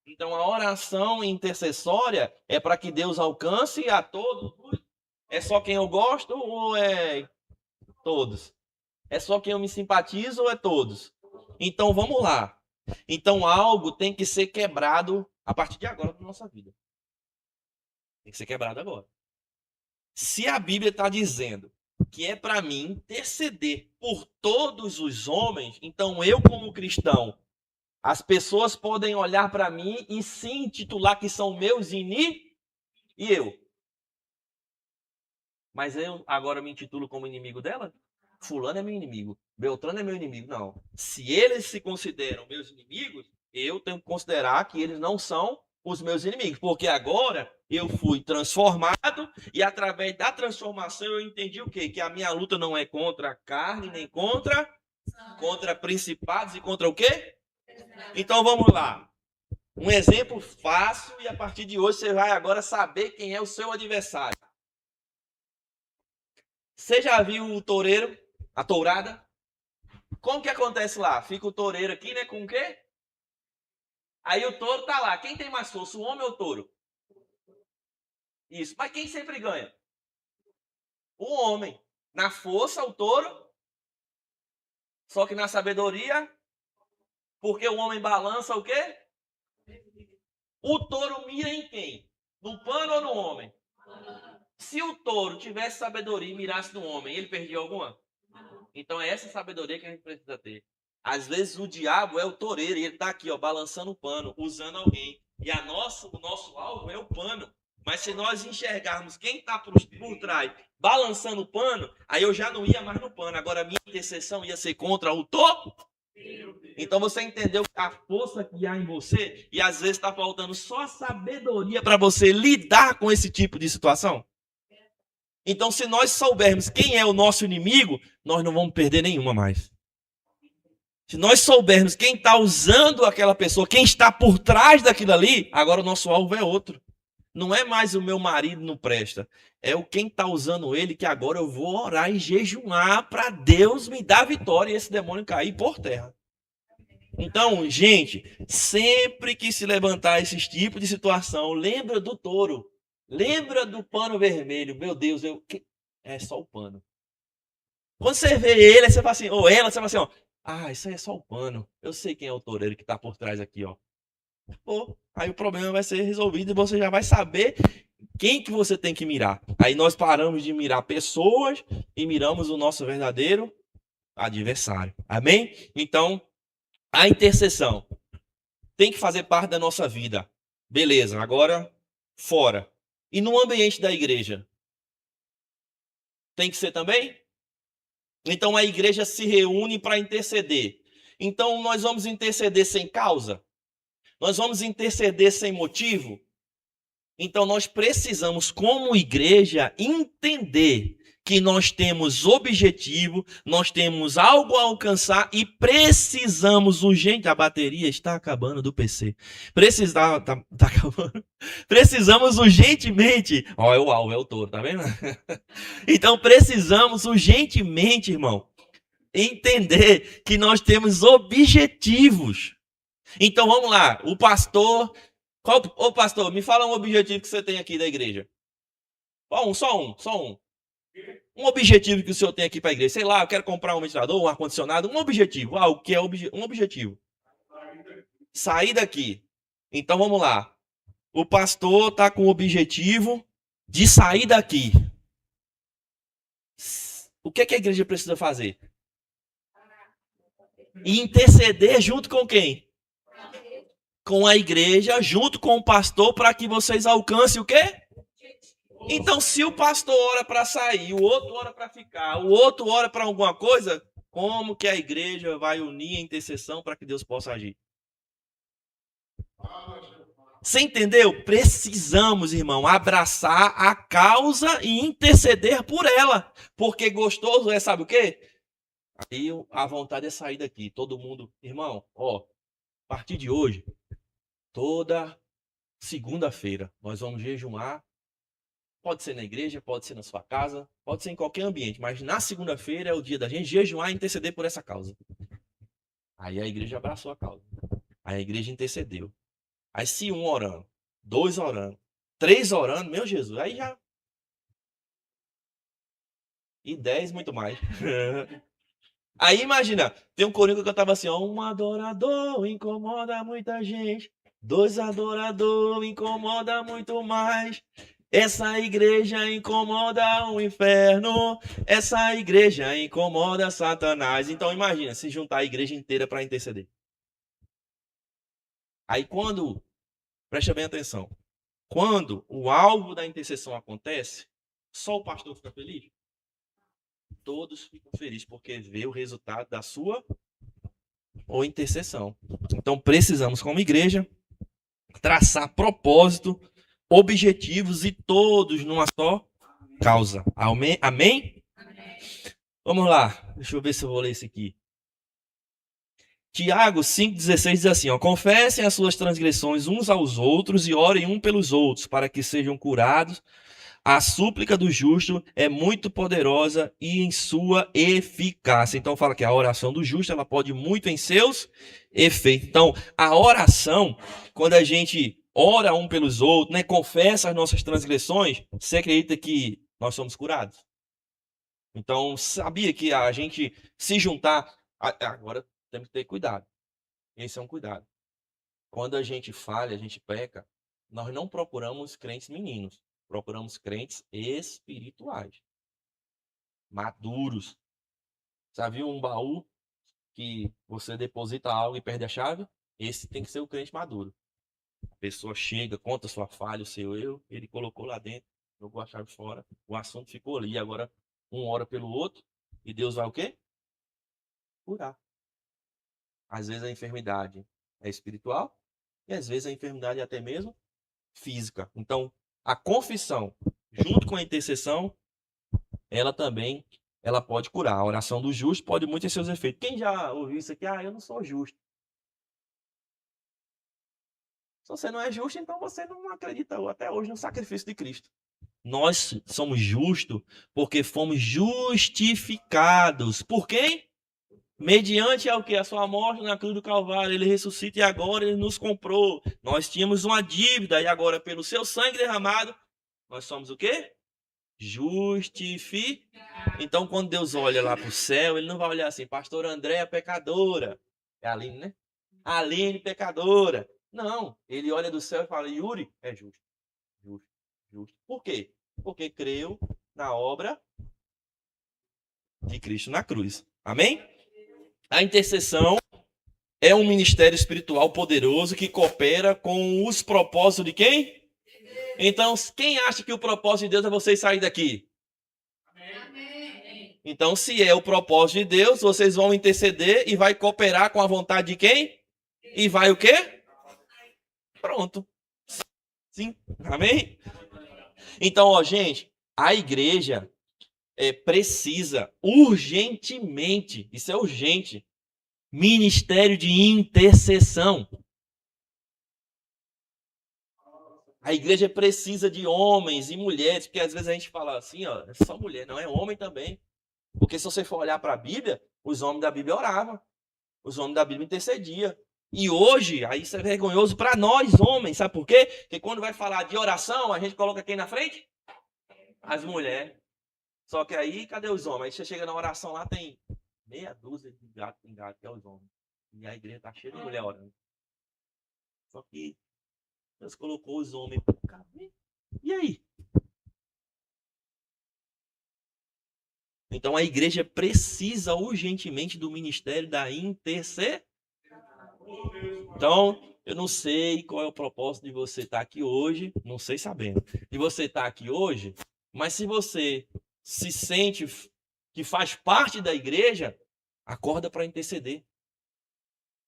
Então, a oração intercessória é para que Deus alcance a todos. É só quem eu gosto ou é todos? É só quem eu me simpatizo ou é todos? Então, vamos lá. Então, algo tem que ser quebrado a partir de agora na nossa vida. Tem que ser quebrado agora. Se a Bíblia está dizendo que é para mim interceder por todos os homens, então eu, como cristão, as pessoas podem olhar para mim e se intitular que são meus inimigos e eu. Mas eu agora me intitulo como inimigo dela? Fulano é meu inimigo, Beltrano é meu inimigo. Não. Se eles se consideram meus inimigos, eu tenho que considerar que eles não são os meus inimigos. Porque agora eu fui transformado e através da transformação eu entendi o quê? Que a minha luta não é contra a carne, nem contra principados e contra o quê? Então vamos lá. Um exemplo fácil e a partir de hoje você vai agora saber quem é o seu adversário. Você já viu o toureiro, a tourada? Como que acontece lá? Fica o toureiro aqui, né? Com o quê? Aí o touro tá lá. Quem tem mais força, o homem ou o touro? Isso. Mas quem sempre ganha? O homem. Na força, o touro. Só que na sabedoria, porque o homem balança o quê? O touro mira em quem? No pano ou no homem? Se o touro tivesse sabedoria e mirasse no homem, ele perdia alguma? Então é essa sabedoria que a gente precisa ter. Às vezes o diabo é o toureiro e ele está aqui, ó, balançando o pano, usando alguém. E o nosso alvo é o pano. Mas se nós enxergarmos quem está por trás, balançando o pano, aí eu já não ia mais no pano. Agora a minha intercessão ia ser contra o touro. Então você entendeu a força que há em você e às vezes está faltando só sabedoria para você lidar com esse tipo de situação? Então, se nós soubermos quem é o nosso inimigo, nós não vamos perder nenhuma mais. Se nós soubermos quem está usando aquela pessoa, quem está por trás daquilo ali, agora o nosso alvo é outro. Não é mais o meu marido não presta. É o quem está usando ele que agora eu vou orar e jejuar para Deus me dar vitória e esse demônio cair por terra. Então, gente, sempre que se levantar esse tipo de situação, lembra do touro. Lembra do pano vermelho. Meu Deus, é só o pano. Quando você vê ele, você fala assim, ou ela, você fala assim, ó, isso aí é só o pano. Eu sei quem é o toureiro que está por trás aqui, ó. Pô, aí o problema vai ser resolvido e você já vai saber quem que você tem que mirar. Aí nós paramos de mirar pessoas e miramos o nosso verdadeiro adversário. Amém? Então, a intercessão tem que fazer parte da nossa vida. Beleza, agora fora. E no ambiente da igreja? Tem que ser também? Então a igreja se reúne para interceder. Então nós vamos interceder sem causa? Nós vamos interceder sem motivo? Então nós precisamos, como igreja, entender que nós temos objetivo, nós temos algo a alcançar e precisamos urgente. A bateria está acabando do PC. Tá acabando. Precisamos urgentemente. Ó, é o alvo, é o touro, tá vendo? Então precisamos urgentemente, irmão, entender que nós temos objetivos. Então vamos lá, o pastor. Ô pastor, me fala um objetivo que você tem aqui da igreja. Só um. Um objetivo que o senhor tem aqui para a igreja. Sei lá, eu quero comprar um ventilador, um ar-condicionado. Um objetivo. O que é um objetivo? Sair daqui. Então vamos lá. O pastor está com o objetivo de sair daqui. O que é que a igreja precisa fazer? Interceder junto com quem? Com a igreja, junto com o pastor, para que vocês alcancem o quê? Então, se o pastor ora para sair, o outro ora para ficar, o outro ora para alguma coisa, Como que a igreja vai unir a intercessão para que Deus possa agir? Você entendeu? Precisamos, irmão, abraçar a causa e interceder por ela. Porque gostoso é, sabe o quê? Aí a vontade é sair daqui. Todo mundo, irmão, ó, a partir de hoje, toda segunda-feira, nós vamos jejuar. Pode ser na igreja, pode ser na sua casa, pode ser em qualquer ambiente, mas na segunda-feira é o dia da gente jejuar e interceder por essa causa. Aí a igreja abraçou a causa. Aí a igreja intercedeu. Aí se um orando, 2 orando, 3 orando, meu Jesus, aí já... E 10 muito mais. Aí imagina, tem um corinho que eu cantava assim, ó, um adorador incomoda muita gente, 2 adorador incomoda muito mais. Essa igreja incomoda o inferno, essa igreja incomoda Satanás. Então imagina, se juntar a igreja inteira para interceder. Aí quando, presta bem atenção, quando o alvo da intercessão acontece, só o pastor fica feliz? Todos ficam felizes porque vê o resultado da sua ou intercessão. Então precisamos, como igreja, traçar propósito, objetivos e todos numa só causa. Amém? Amém? Vamos lá. Deixa eu ver se eu vou ler isso aqui. Tiago 5,16 diz assim, ó, confessem as suas transgressões uns aos outros e orem um pelos outros para que sejam curados. A súplica do justo é muito poderosa e em sua eficácia. Então fala que a oração do justo ela pode muito em seus efeitos. Então a oração, quando a gente ora um pelos outros, né, confessa as nossas transgressões, você acredita que nós somos curados? Então sabia que a gente se juntar... Agora temos que ter cuidado. Esse é um cuidado. Quando a gente falha, a gente peca, nós não procuramos crentes meninos. Procuramos crentes espirituais, maduros. Já viu um baú que você deposita algo e perde a chave? Esse tem que ser o crente maduro. A pessoa chega, conta sua falha, o seu erro, ele colocou lá dentro, jogou a chave fora, o assunto ficou ali. Agora, um ora pelo outro e Deus vai o quê? Curar. Às vezes a enfermidade é espiritual e às vezes a enfermidade é até mesmo física. Então, a confissão, junto com a intercessão, ela também pode curar. A oração do justo pode muito ter seus efeitos. Quem já ouviu isso aqui? Eu não sou justo. Se você não é justo, então você não acredita até hoje no sacrifício de Cristo. Nós somos justos porque fomos justificados. Por quem? Mediante ao que? A sua morte na cruz do Calvário, ele ressuscita e agora ele nos comprou. Nós tínhamos uma dívida e agora pelo seu sangue derramado, nós somos o quê? Justificados. Então quando Deus olha lá para o céu, ele não vai olhar assim, pastor Andréa pecadora. É a Aline, né? Aline pecadora. Não, ele olha do céu e fala, Yuri é justo. Justo, justo. Por quê? Porque creu na obra de Cristo na cruz. Amém? A intercessão é um ministério espiritual poderoso que coopera com os propósitos de quem? Então, quem acha que o propósito de Deus é vocês saírem daqui? Amém. Então, se é o propósito de Deus, vocês vão interceder e vai cooperar com a vontade de quem? E vai o quê? Pronto. Sim. Amém? Então, ó, gente, a igreja precisa urgentemente, isso é urgente, ministério de intercessão. A igreja precisa de homens e mulheres, porque às vezes a gente fala assim, ó, é só mulher, não é homem também. Porque se você for olhar para a Bíblia, os homens da Bíblia oravam, os homens da Bíblia intercediam. E hoje, aí isso é vergonhoso para nós homens, sabe por quê? Porque quando vai falar de oração, a gente coloca quem na frente? As mulheres. Só que aí, cadê os homens? Aí você chega na oração lá, tem meia dúzia de gato pingado, que é os homens. E a igreja tá cheia de mulher orando. Só que Deus colocou os homens. E aí? Então a igreja precisa urgentemente do ministério da intercessão. Então, eu não sei qual é o propósito de você estar aqui hoje, não sei sabendo. De você estar aqui hoje, mas se você se sente que faz parte da igreja, Acorda para interceder.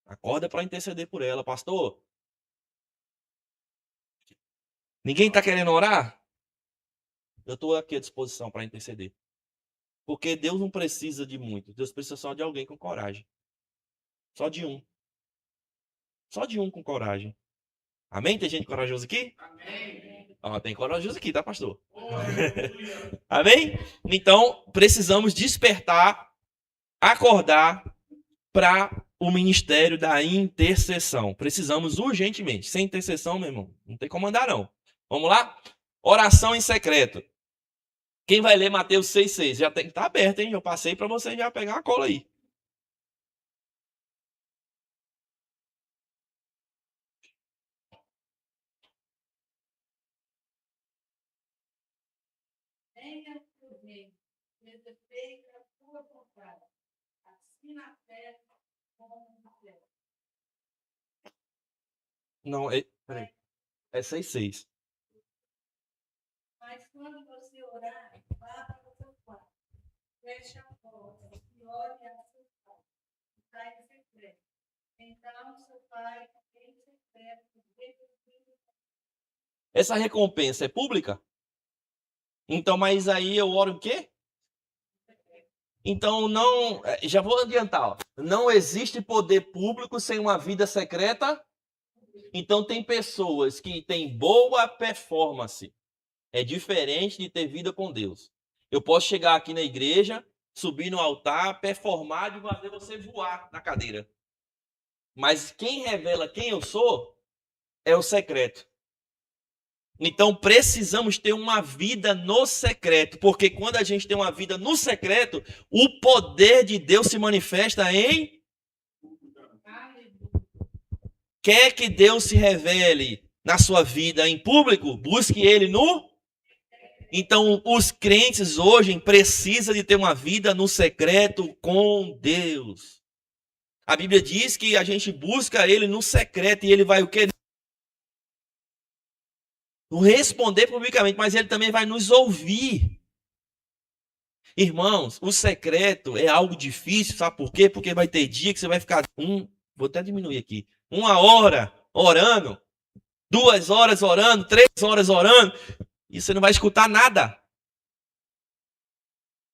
Acorda para interceder por ela. Pastor, ninguém está querendo orar? Eu estou aqui à disposição para interceder. Porque Deus não precisa de muito. Deus precisa só de alguém com coragem. Só de um. Só de um com coragem. Amém? Tem gente corajosa aqui? Amém. Ó, tem corajoso aqui, tá, pastor? Amém? Então, precisamos despertar, acordar para o ministério da intercessão. Precisamos urgentemente. Sem intercessão, meu irmão, não tem como andar, não. Vamos lá? Oração em secreto. Quem vai ler Mateus 6,6? Já tem que estar aberto, hein? Eu passei para você já pegar a cola aí. Venha o teu reino, seja feita a tua vontade, assim na terra como no céu. Não, peraí. É 6,6. Mas quando você orar, vá para o seu quarto, feche a porta e ore a seu pai, que está em secreto. Então, seu pai, que em secreto, vê o filho. Essa recompensa é pública? Então, mas aí eu oro o quê? Então, não. Já vou adiantar. Ó. Não existe poder público sem uma vida secreta. Então, tem pessoas que têm boa performance. É diferente de ter vida com Deus. Eu posso chegar aqui na igreja, subir no altar, performar e fazer você voar na cadeira. Mas quem revela quem eu sou é o secreto. Então precisamos ter uma vida no secreto, porque quando a gente tem uma vida no secreto, o poder de Deus se manifesta em... Quer que Deus se revele na sua vida em público? Busque Ele no... Então os crentes hoje precisam de ter uma vida no secreto com Deus. A Bíblia diz que a gente busca Ele no secreto e Ele vai o quê? Responder publicamente, mas Ele também vai nos ouvir. Irmãos, o secreto é algo difícil, sabe por quê? Porque vai ter dia que você vai ficar vou até diminuir aqui, 1 hora orando, 2 horas orando, 3 horas orando, e você não vai escutar nada.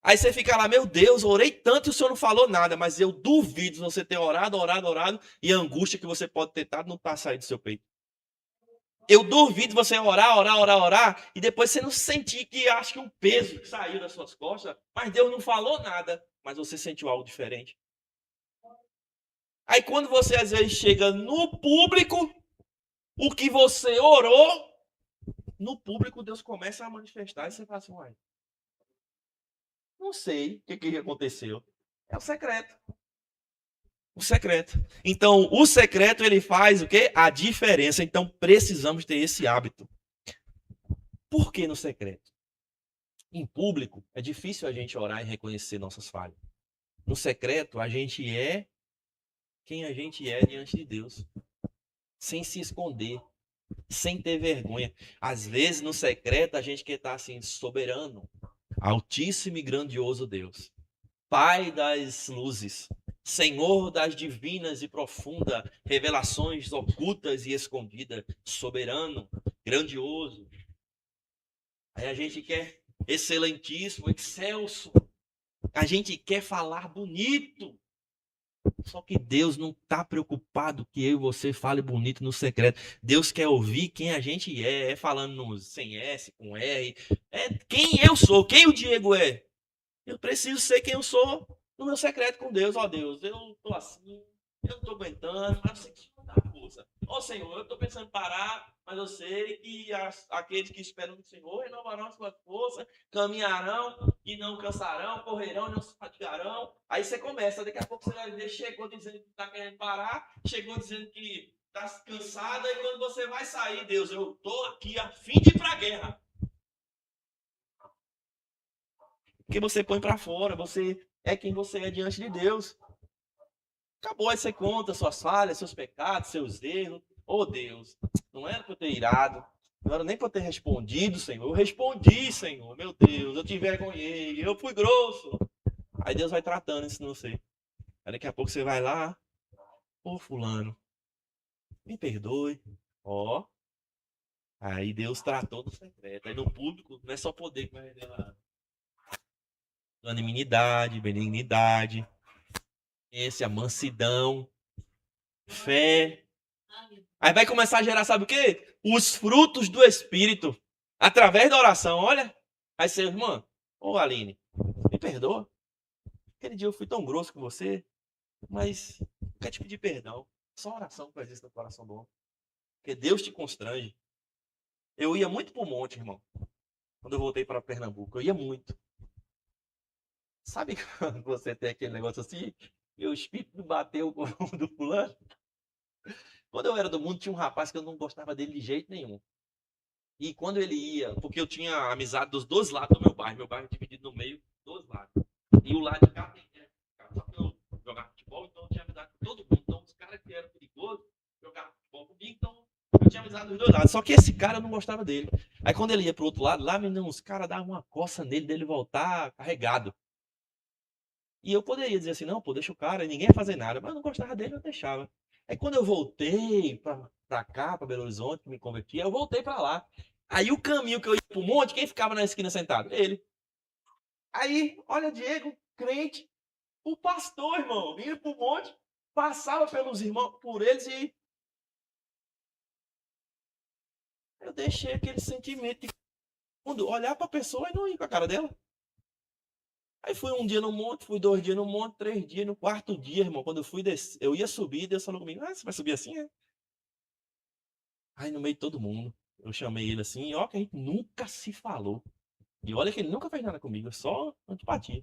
Aí você fica lá, meu Deus, orei tanto e o Senhor não falou nada, mas eu duvido você ter orado, e a angústia que você pode ter não está saindo do seu peito. Eu duvido você orar, e depois você não sentir que acha que um peso saiu das suas costas, mas Deus não falou nada, mas você sentiu algo diferente. Aí quando você às vezes chega no público, o que você orou, no público Deus começa a manifestar, e você fala assim, uai, não sei o que aconteceu. É o secreto. O secreto. Então, o secreto, ele faz o quê? A diferença. Então, precisamos ter esse hábito. Por que no secreto? Em público, é difícil a gente orar e reconhecer nossas falhas. No secreto, a gente é quem a gente é diante de Deus. Sem se esconder. Sem ter vergonha. Às vezes, no secreto, a gente quer estar assim, soberano. Altíssimo e grandioso Deus. Pai das luzes. Senhor das divinas e profundas revelações ocultas e escondidas, soberano, grandioso. Aí a gente quer excelentíssimo, excelso. A gente quer falar bonito. Só que Deus não está preocupado que eu e você fale bonito no secreto. Deus quer ouvir quem a gente é falando no, sem S, com R. É quem eu sou, quem o Diego é. Eu preciso ser quem eu sou. No meu secreto com Deus, ó Deus, eu tô assim, eu não tô aguentando, mas eu sei que isso não dá força. Ó Senhor, eu tô pensando em parar, mas eu sei que aqueles que esperam no Senhor renovarão a sua força, caminharão e não cansarão, correrão e não se fatigarão. Aí você começa, daqui a pouco você vai ver, chegou dizendo que tá querendo parar, chegou dizendo que tá cansada, e quando você vai sair, Deus, eu tô aqui a fim de ir pra guerra. Porque você põe pra fora, você é quem você é diante de Deus. Acabou, aí você conta suas falhas, seus pecados, seus erros. Oh Deus, não era para eu ter irado, não era nem para eu ter respondido, Senhor. Eu respondi, Senhor, meu Deus, eu te envergonhei, eu fui grosso. Aí Deus vai tratando isso em você. Aí daqui a pouco você vai lá, ô fulano, me perdoe. Ó, aí Deus tratou no secreto. Aí no público não é só poder que vai revelar. Longanimidade, benignidade, a mansidão, fé. Aí vai começar a gerar, sabe o quê? Os frutos do Espírito. Através da oração, olha. Aí você, irmã, ô Aline, me perdoa. Aquele dia eu fui tão grosso com você, mas não quero te pedir perdão. Só oração faz isso no coração do homem. Porque Deus te constrange. Eu ia muito pro monte, irmão. Quando eu voltei para Pernambuco, eu ia muito. Sabe quando você tem aquele negócio assim? E o espírito me bateu com o do fulano? Quando eu era do mundo, tinha um rapaz que eu não gostava dele de jeito nenhum. E quando ele ia, porque eu tinha amizade dos dois lados do meu bairro é dividido no meio, dos lados. E o lado de cá tem só que eu jogava futebol, então eu tinha amizade com todo mundo. Então os caras que eram perigosos jogavam futebol comigo, então eu tinha amizade dos dois lados. Só que esse cara eu não gostava dele. Aí quando ele ia pro outro lado, lá, menino, os caras davam uma coça nele, dele voltar carregado. E eu poderia dizer assim, não, pô, deixa o cara, ninguém ia fazer nada. Mas eu não gostava dele, eu deixava. Aí quando eu voltei pra cá, pra Belo Horizonte, que me converti, eu voltei pra lá. Aí o caminho que eu ia pro monte, quem ficava na esquina sentado? Ele. Aí, olha, Diego, crente, o pastor, irmão, vinha pro monte, passava pelos irmãos, por eles e eu deixei aquele sentimento de olhar pra pessoa e não ir com a cara dela. Aí fui um dia no monte, fui 2 dias no monte, 3 dias, no 4º dia, irmão, quando eu fui descer, eu ia subir, Deus falou comigo, você vai subir assim, é? Aí no meio de todo mundo, eu chamei ele assim, ó, que a gente nunca se falou. E olha que ele nunca fez nada comigo, só antipatia.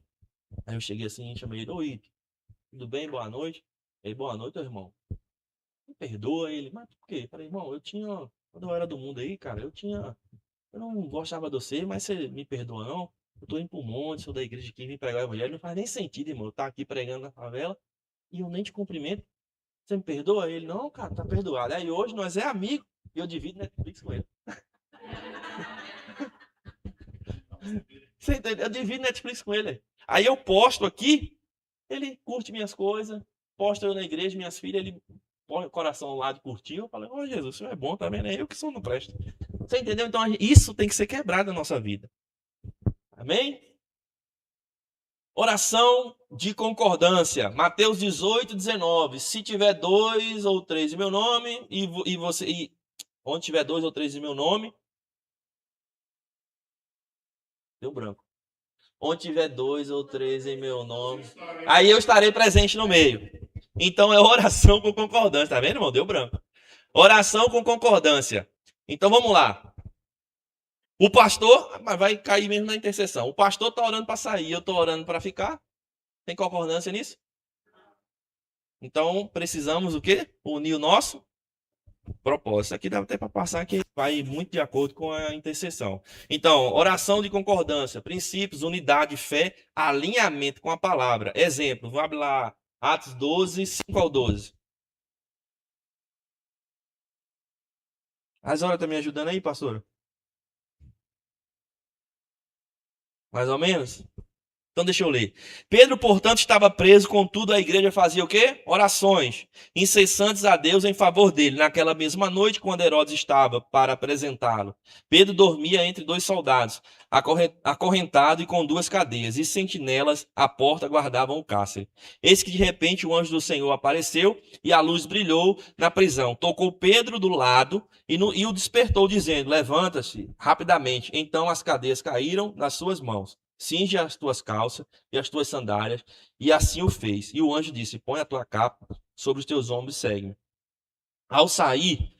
Aí eu cheguei assim, chamei ele, oi, tudo bem, boa noite? Ei, boa noite, irmão. Me perdoa ele, mas por quê? Falei, irmão, quando eu era do mundo aí, cara, eu não gostava de você, mas você me perdoa não? Eu tô indo pro monte, sou da igreja aqui, vim pregar o evangelho, não faz nem sentido, irmão, eu tá aqui pregando na favela e eu nem te cumprimento. Você me perdoa? Ele, não, cara, tá perdoado. Aí hoje nós é amigo e eu divido Netflix com ele. Você entendeu? Eu divido Netflix com ele. Aí eu posto aqui, ele curte minhas coisas, posta eu na igreja, minhas filhas, ele põe o coração lá de curtir. Eu falei, ô Jesus, o senhor é bom, tá vendo? É eu que sou não presto. Você entendeu? Então isso tem que ser quebrado na nossa vida. Amém? Oração de concordância. Mateus 18, 19. Se tiver 2 ou 3 em meu nome, onde tiver 2 ou 3 em meu nome. Deu branco. Onde tiver 2 ou 3 em meu nome, aí eu estarei presente no meio. Então é oração com concordância. Tá vendo, irmão? Deu branco. Oração com concordância. Então vamos lá. O pastor, mas vai cair mesmo na intercessão. O pastor está orando para sair, eu estou orando para ficar. Tem concordância nisso? Então precisamos o quê? Unir o nosso propósito. Aqui dá até para passar que vai muito de acordo com a intercessão. Então, oração de concordância, princípios, unidade, fé, alinhamento com a palavra. Exemplo, vamos abrir lá Atos 12, 5 ao 12. A Zora tá me ajudando aí, pastora? Mais ou menos? Então deixa eu ler. Pedro, portanto, estava preso, contudo a igreja fazia o quê? Orações incessantes a Deus em favor dele. Naquela mesma noite, quando Herodes estava para apresentá-lo, Pedro dormia entre 2 soldados, acorrentado e com 2 cadeias, e sentinelas à porta guardavam o cárcere. Eis que de repente o anjo do Senhor apareceu e a luz brilhou na prisão. Tocou Pedro do lado e o despertou, dizendo, levanta-se rapidamente. Então as cadeias caíram nas suas mãos. Cinge as tuas calças e as tuas sandálias. E assim o fez. E o anjo disse, põe a tua capa sobre os teus ombros e segue-me. Ao sair,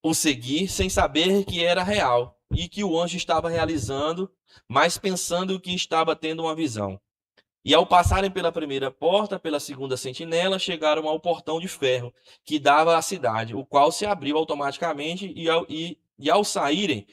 o segui sem saber que era real e que o anjo estava realizando, mas pensando que estava tendo uma visão. E ao passarem pela primeira porta, pela segunda sentinela, chegaram ao portão de ferro que dava à cidade, o qual se abriu automaticamente e ao saírem,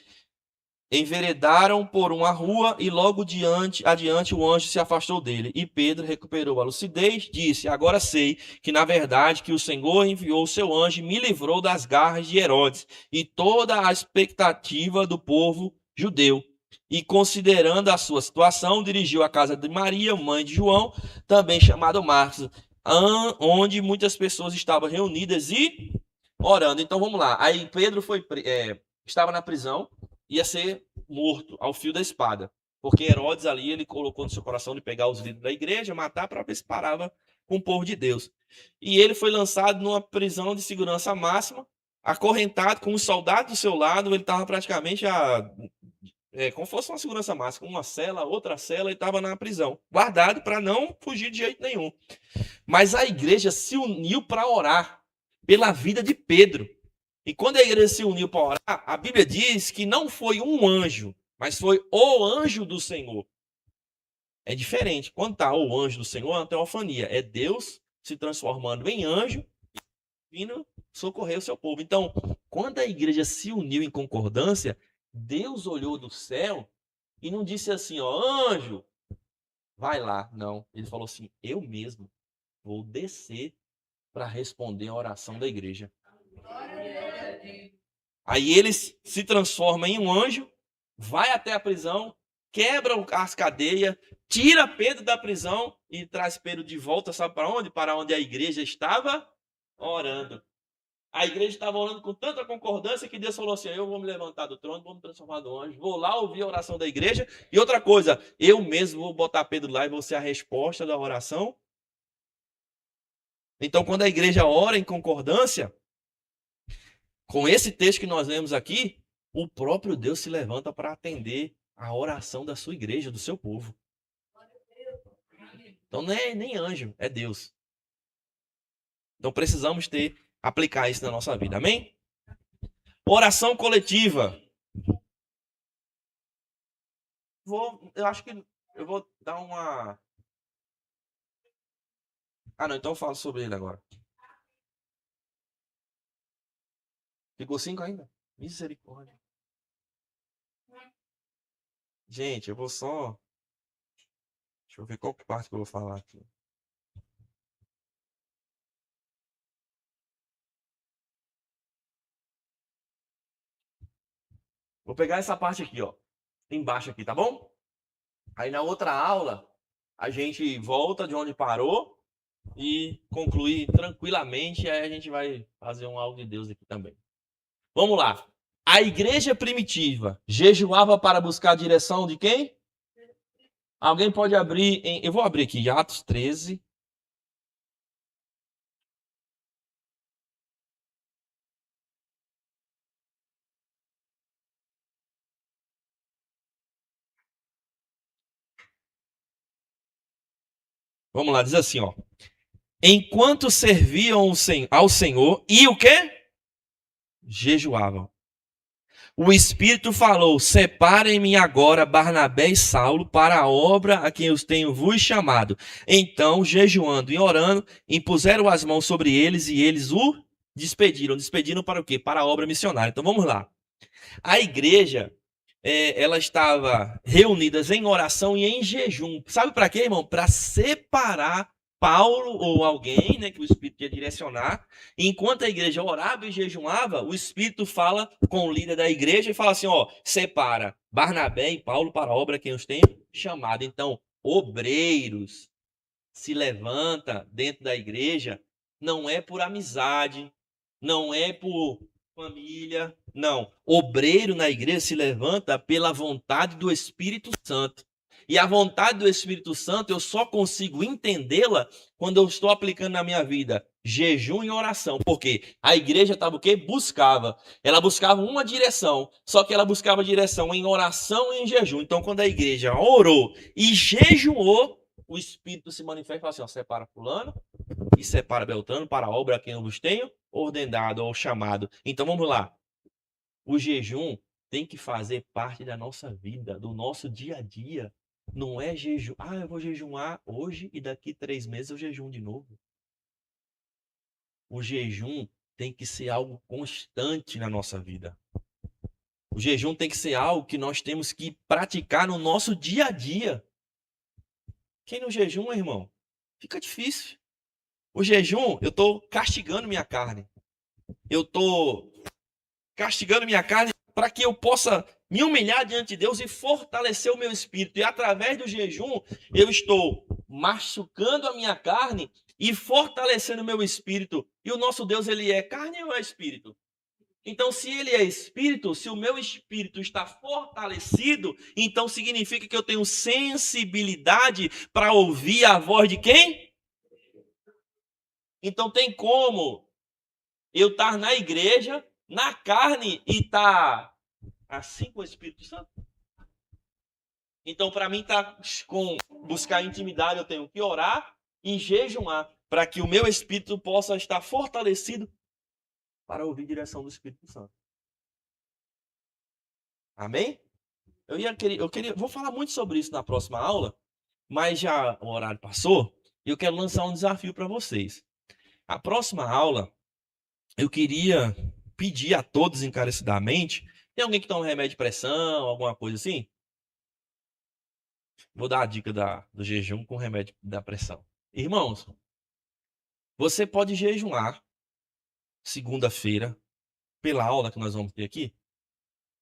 enveredaram por uma rua e logo adiante o anjo se afastou dele. E Pedro recuperou a lucidez, disse, agora sei que na verdade que o Senhor enviou o seu anjo e me livrou das garras de Herodes e toda a expectativa do povo judeu. e, considerando a sua situação, dirigiu à casa de Maria, mãe de João, também chamado Marcos, onde muitas pessoas estavam reunidas e orando. Então vamos lá. Aí Pedro estava na prisão, ia ser morto ao fio da espada, porque Herodes ali ele colocou no seu coração de pegar os líderes da igreja, matar para ver se parava com o povo de Deus. E ele foi lançado numa prisão de segurança máxima, acorrentado com os soldados do seu lado. Ele estava praticamente como fosse uma segurança máxima, uma cela, outra cela, e estava na prisão, guardado para não fugir de jeito nenhum. Mas a igreja se uniu para orar pela vida de Pedro. E quando a igreja se uniu para orar, a Bíblia diz que não foi um anjo, mas foi o anjo do Senhor. É diferente. Quando está o anjo do Senhor, é uma teofania. É Deus se transformando em anjo e vindo socorrer o seu povo. Então, quando a igreja se uniu em concordância, Deus olhou do céu e não disse assim, ó, anjo, vai lá. Não, ele falou assim, eu mesmo vou descer para responder a oração da igreja. Aí ele se transforma em um anjo, vai até a prisão, quebra as cadeias, tira Pedro da prisão e traz Pedro de volta, sabe para onde? Para onde a igreja estava orando. A igreja estava orando com tanta concordância que Deus falou assim, eu vou me levantar do trono, vou me transformar no anjo, vou lá ouvir a oração da igreja. E outra coisa, eu mesmo vou botar Pedro lá e vou ser a resposta da oração. Então, quando a igreja ora em concordância, com esse texto que nós lemos aqui, o próprio Deus se levanta para atender a oração da sua igreja, do seu povo. Então, não é nem anjo, é Deus. Então, precisamos aplicar isso na nossa vida. Amém? Oração coletiva. Eu acho que eu vou dar uma... não, então eu falo sobre ele agora. Ficou 5 ainda? Misericórdia. Gente, eu vou só... Deixa eu ver qual parte que eu vou falar aqui. Vou pegar essa parte aqui, ó. Embaixo aqui, tá bom? Aí na outra aula, a gente volta de onde parou e conclui tranquilamente. Aí a gente vai fazer um algo de Deus aqui também. Vamos lá. A igreja primitiva jejuava para buscar a direção de quem? Alguém pode abrir eu vou abrir aqui, Atos 13. Vamos lá, diz assim, ó. Enquanto serviam ao Senhor e o quê? Jejuavam. O Espírito falou, separem-me agora Barnabé e Saulo para a obra a quem os tenho vos chamado. Então, jejuando e orando, impuseram as mãos sobre eles e eles o despediram. Despediram para o quê? Para a obra missionária. Então, vamos lá. A igreja, ela estava reunidas em oração e em jejum. Sabe para quê, irmão? Para separar Paulo ou alguém, né, que o Espírito ia direcionar. E enquanto a igreja orava e jejuava, o Espírito fala com o líder da igreja e fala assim, ó, separa Barnabé e Paulo para a obra que os tenho chamado. Então, obreiros se levanta dentro da igreja, não é por amizade, não é por família, não. Obreiro na igreja se levanta pela vontade do Espírito Santo. E a vontade do Espírito Santo eu só consigo entendê-la quando eu estou aplicando na minha vida jejum e oração. Porque a igreja estava o quê? Buscava. Ela buscava uma direção, só que ela buscava direção em oração e em jejum. Então, quando a igreja orou e jejuou, o Espírito se manifesta e fala assim, ó, separa fulano e separa Beltrano para a obra a quem eu vos tenho ordenado ou chamado. Então, vamos lá. O jejum tem que fazer parte da nossa vida, do nosso dia a dia. Não é jejum. Eu vou jejuar hoje e daqui 3 meses eu jejum de novo. O jejum tem que ser algo constante na nossa vida. O jejum tem que ser algo que nós temos que praticar no nosso dia a dia. Quem não jejuma, irmão, fica difícil. O jejum, eu estou castigando minha carne. Eu estou castigando minha carne para que eu possa me humilhar diante de Deus e fortalecer o meu espírito. E através do jejum, eu estou machucando a minha carne e fortalecendo o meu espírito. E o nosso Deus, ele é carne ou é espírito? Então, se ele é espírito, se o meu espírito está fortalecido, então significa que eu tenho sensibilidade para ouvir a voz de quem? Então, tem como eu estar na igreja, na carne, e estar assim com o Espírito Santo? Então, para mim, buscar intimidade, eu tenho que orar e jejuar, para que o meu espírito possa estar fortalecido para ouvir a direção do Espírito Santo. Amém? Vou falar muito sobre isso na próxima aula, mas já o horário passou e eu quero lançar um desafio para vocês. A próxima aula, eu queria pedir a todos encarecidamente. Tem alguém que toma remédio de pressão, alguma coisa assim? Vou dar a dica do jejum com remédio da pressão. Irmãos, você pode jejuar segunda-feira pela aula que nós vamos ter aqui.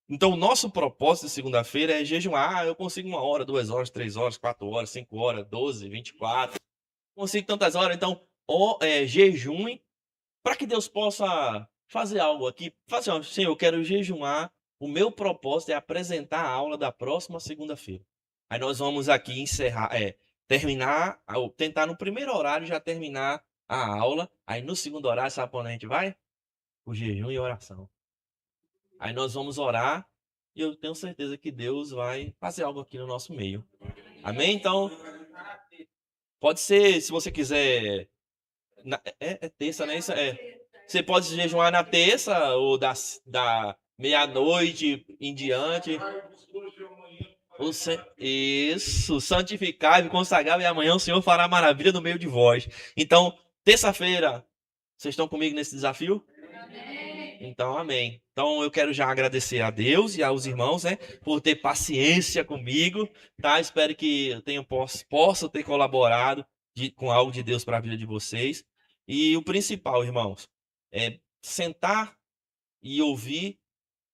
Então, o nosso propósito de segunda-feira é jejuar. Eu consigo 1 hora, 2 horas, 3 horas, 4 horas, 5 horas, 12, 24. Consigo tantas horas. Então, jejuem para que Deus possa fazer algo aqui. Fazer assim, Senhor, eu quero jejuar. O meu propósito é apresentar a aula da próxima segunda-feira. Aí nós vamos aqui terminar, tentar no primeiro horário já terminar a aula. Aí no segundo horário, sabe para onde a gente vai? O jejum e oração. Aí nós vamos orar e eu tenho certeza que Deus vai fazer algo aqui no nosso meio. Amém? Então, pode ser, se você quiser... É terça, né? Você pode jejuar na terça ou da meia-noite em diante. Isso, santificai e consagrai, e amanhã o Senhor fará maravilha no meio de vós. Então, terça-feira, vocês estão comigo nesse desafio? Amém. Então, amém. Então, eu quero já agradecer a Deus e aos irmãos, né, por ter paciência comigo, tá? Espero que eu possa ter colaborado com algo de Deus para a vida de vocês. E o principal, irmãos, é sentar e ouvir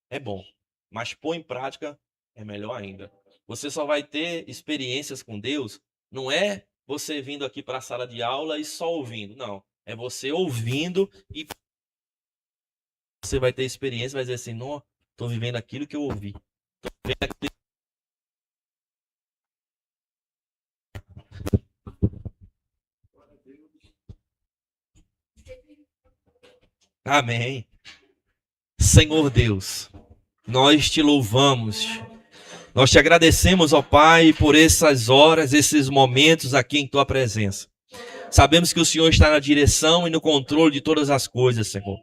é bom, mas pôr em prática é melhor ainda. Você só vai ter experiências com Deus, não é você vindo aqui para a sala de aula e só ouvindo, não. É você ouvindo e você vai ter experiência, vai dizer assim, não, estou vivendo aquilo que eu ouvi. Amém. Senhor Deus, nós te louvamos. Nós te agradecemos, ó Pai, por essas horas, esses momentos aqui em tua presença. Sabemos que o Senhor está na direção e no controle de todas as coisas, Senhor.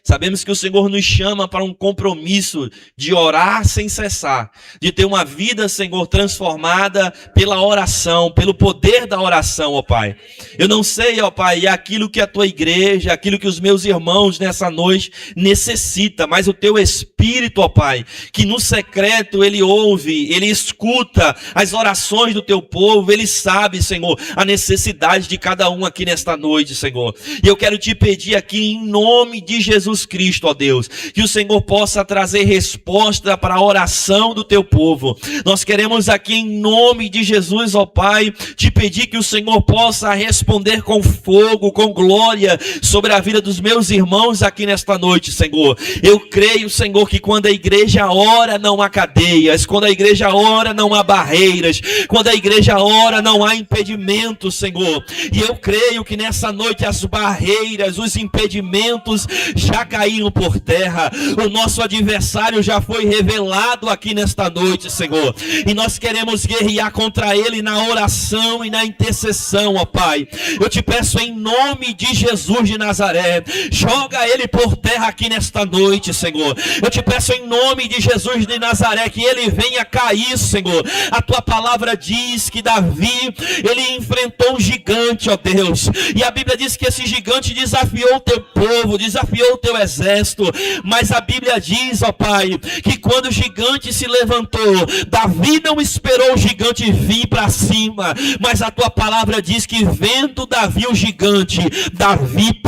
Sabemos que o Senhor nos chama para um compromisso de orar sem cessar, de ter uma vida, Senhor, transformada pela oração, pelo poder da oração, ó Pai. Eu não sei, ó Pai, aquilo que a tua igreja, aquilo que os meus irmãos nessa noite necessitam, mas o teu Espírito, ó Pai, que no secreto ele ouve, ele escuta as orações do teu povo, ele sabe, Senhor, a necessidade de cada um aqui nesta noite, Senhor. E eu quero te pedir aqui em nome de Jesus Cristo, ó Deus, que o Senhor possa trazer resposta para a oração do teu povo. Nós queremos aqui em nome de Jesus, ó Pai, te pedir que o Senhor possa responder com fogo, com glória sobre a vida dos meus irmãos aqui nesta noite, Senhor. Eu creio, Senhor, que quando a igreja ora não há cadeias, quando a igreja ora não há barreiras, quando a igreja ora não há impedimentos, Senhor. E eu creio que nessa noite as barreiras, os impedimentos já caíram por terra. O nosso adversário já foi revelado aqui nesta noite, Senhor. E nós queremos guerrear contra ele na oração e na intercessão, ó Pai. Eu te peço em nome de Jesus de Nazaré, joga ele por terra aqui nesta noite, Senhor. Eu te peço em nome de Jesus de Nazaré que ele venha cair, Senhor. A tua palavra diz que Davi, ele enfrentou um gigante, ó Deus. E a Bíblia diz que esse gigante desafiou o teu povo, desafiou o teu exército, mas a Bíblia diz, ó Pai, que quando o gigante se levantou, Davi não esperou o gigante vir para cima, mas a tua palavra diz que vendo Davi o gigante, Davi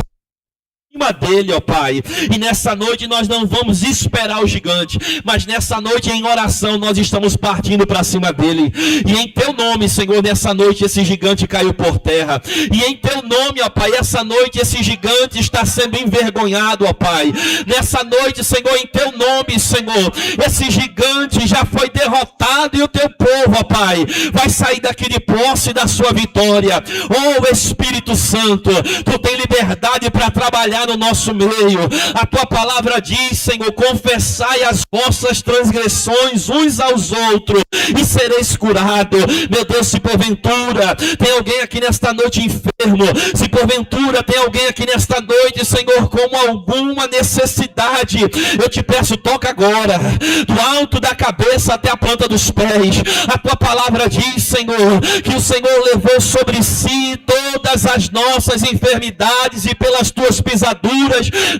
cima dele, ó Pai. E nessa noite nós não vamos esperar o gigante, mas nessa noite em oração nós estamos partindo para cima dele. E em teu nome, Senhor, nessa noite esse gigante caiu por terra. E em teu nome, ó Pai, essa noite esse gigante está sendo envergonhado, ó Pai. Nessa noite, Senhor, em teu nome, Senhor, esse gigante já foi derrotado e o teu povo, ó Pai, vai sair daqui de posse da sua vitória. Oh Espírito Santo, tu tem liberdade para trabalhar no nosso meio. A tua palavra diz, Senhor, confessai as vossas transgressões uns aos outros e sereis curado. Meu Deus, se porventura tem alguém aqui nesta noite enfermo, se porventura tem alguém aqui nesta noite, Senhor, com alguma necessidade, eu te peço, toca agora, do alto da cabeça até a planta dos pés. A tua palavra diz, Senhor, que o Senhor levou sobre si todas as nossas enfermidades e pelas tuas pisaduras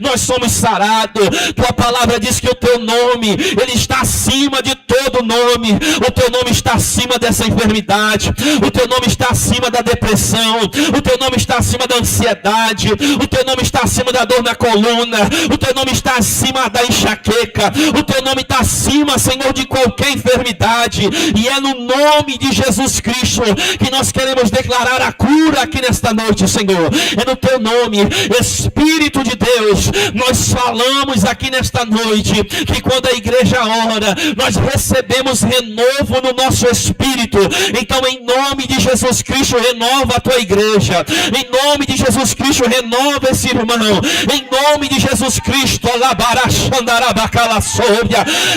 nós somos sarados. Tua palavra diz que o teu nome, ele está acima de todo nome. O teu nome está acima dessa enfermidade, o teu nome está acima da depressão, o teu nome está acima da ansiedade, o teu nome está acima da dor na coluna, o teu nome está acima da enxaqueca, o teu nome está acima, Senhor, de qualquer enfermidade. E é no nome de Jesus Cristo que nós queremos declarar a cura aqui nesta noite, Senhor. É no teu nome, Espírito de Deus, nós falamos aqui nesta noite que quando a igreja ora, nós recebemos renovo no nosso espírito. Então, em nome de Jesus Cristo, renova a tua igreja. Em nome de Jesus Cristo, renova esse irmão. Em nome de Jesus Cristo,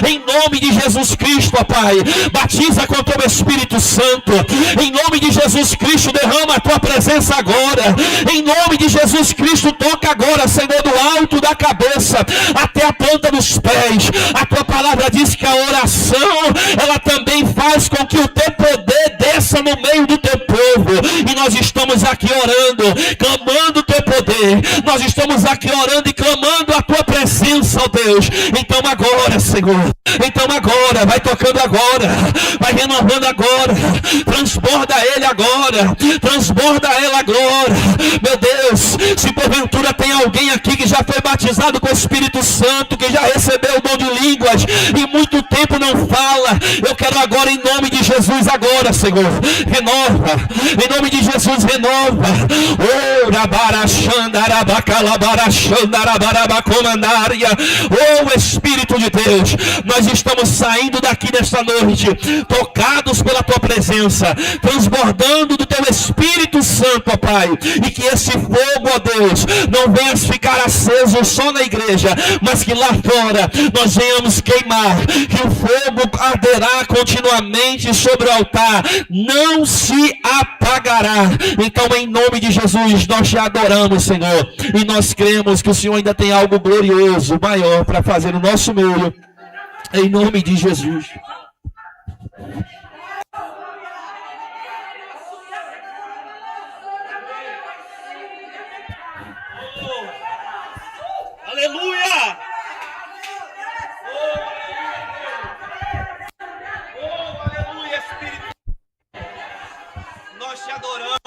em nome de Jesus Cristo, ó Pai, batiza com o teu Espírito Santo. Em nome de Jesus Cristo, derrama a tua presença agora. Em nome de Jesus Cristo, toca agora, Senhor, do alto da cabeça até a planta dos pés. A tua palavra diz que a oração, ela também faz com que o teu poder desça no meio do teu povo. E nós estamos aqui orando, clamando o teu poder. Nós estamos aqui orando e clamando a tua presença, ó Deus. Então agora, Senhor, então agora, vai tocando agora, vai renovando agora, transborda ele agora, transborda ela agora. Meu Deus, se porventura tem alguém aqui que já foi batizado com o Espírito Santo, que já recebeu o dom de línguas e muito tempo não fala, eu quero agora, em nome de Jesus, agora, Senhor, renova, em nome de Jesus, renova. Oh Espírito de Deus, nós estamos saindo daqui nesta noite, tocados pela tua presença, transbordando do teu Espírito Santo, ó Pai, e que esse fogo, ó Deus, não venha ficar aceso só na igreja, mas que lá fora nós venhamos queimar, que o fogo arderá continuamente sobre o altar, não se apagará. Então, em nome de Jesus, nós te adoramos, Senhor, e nós cremos que o Senhor ainda tem algo glorioso, maior para fazer no nosso meio, em nome de Jesus. Aleluia! Oh, aleluia, Espírito. Nós te adoramos.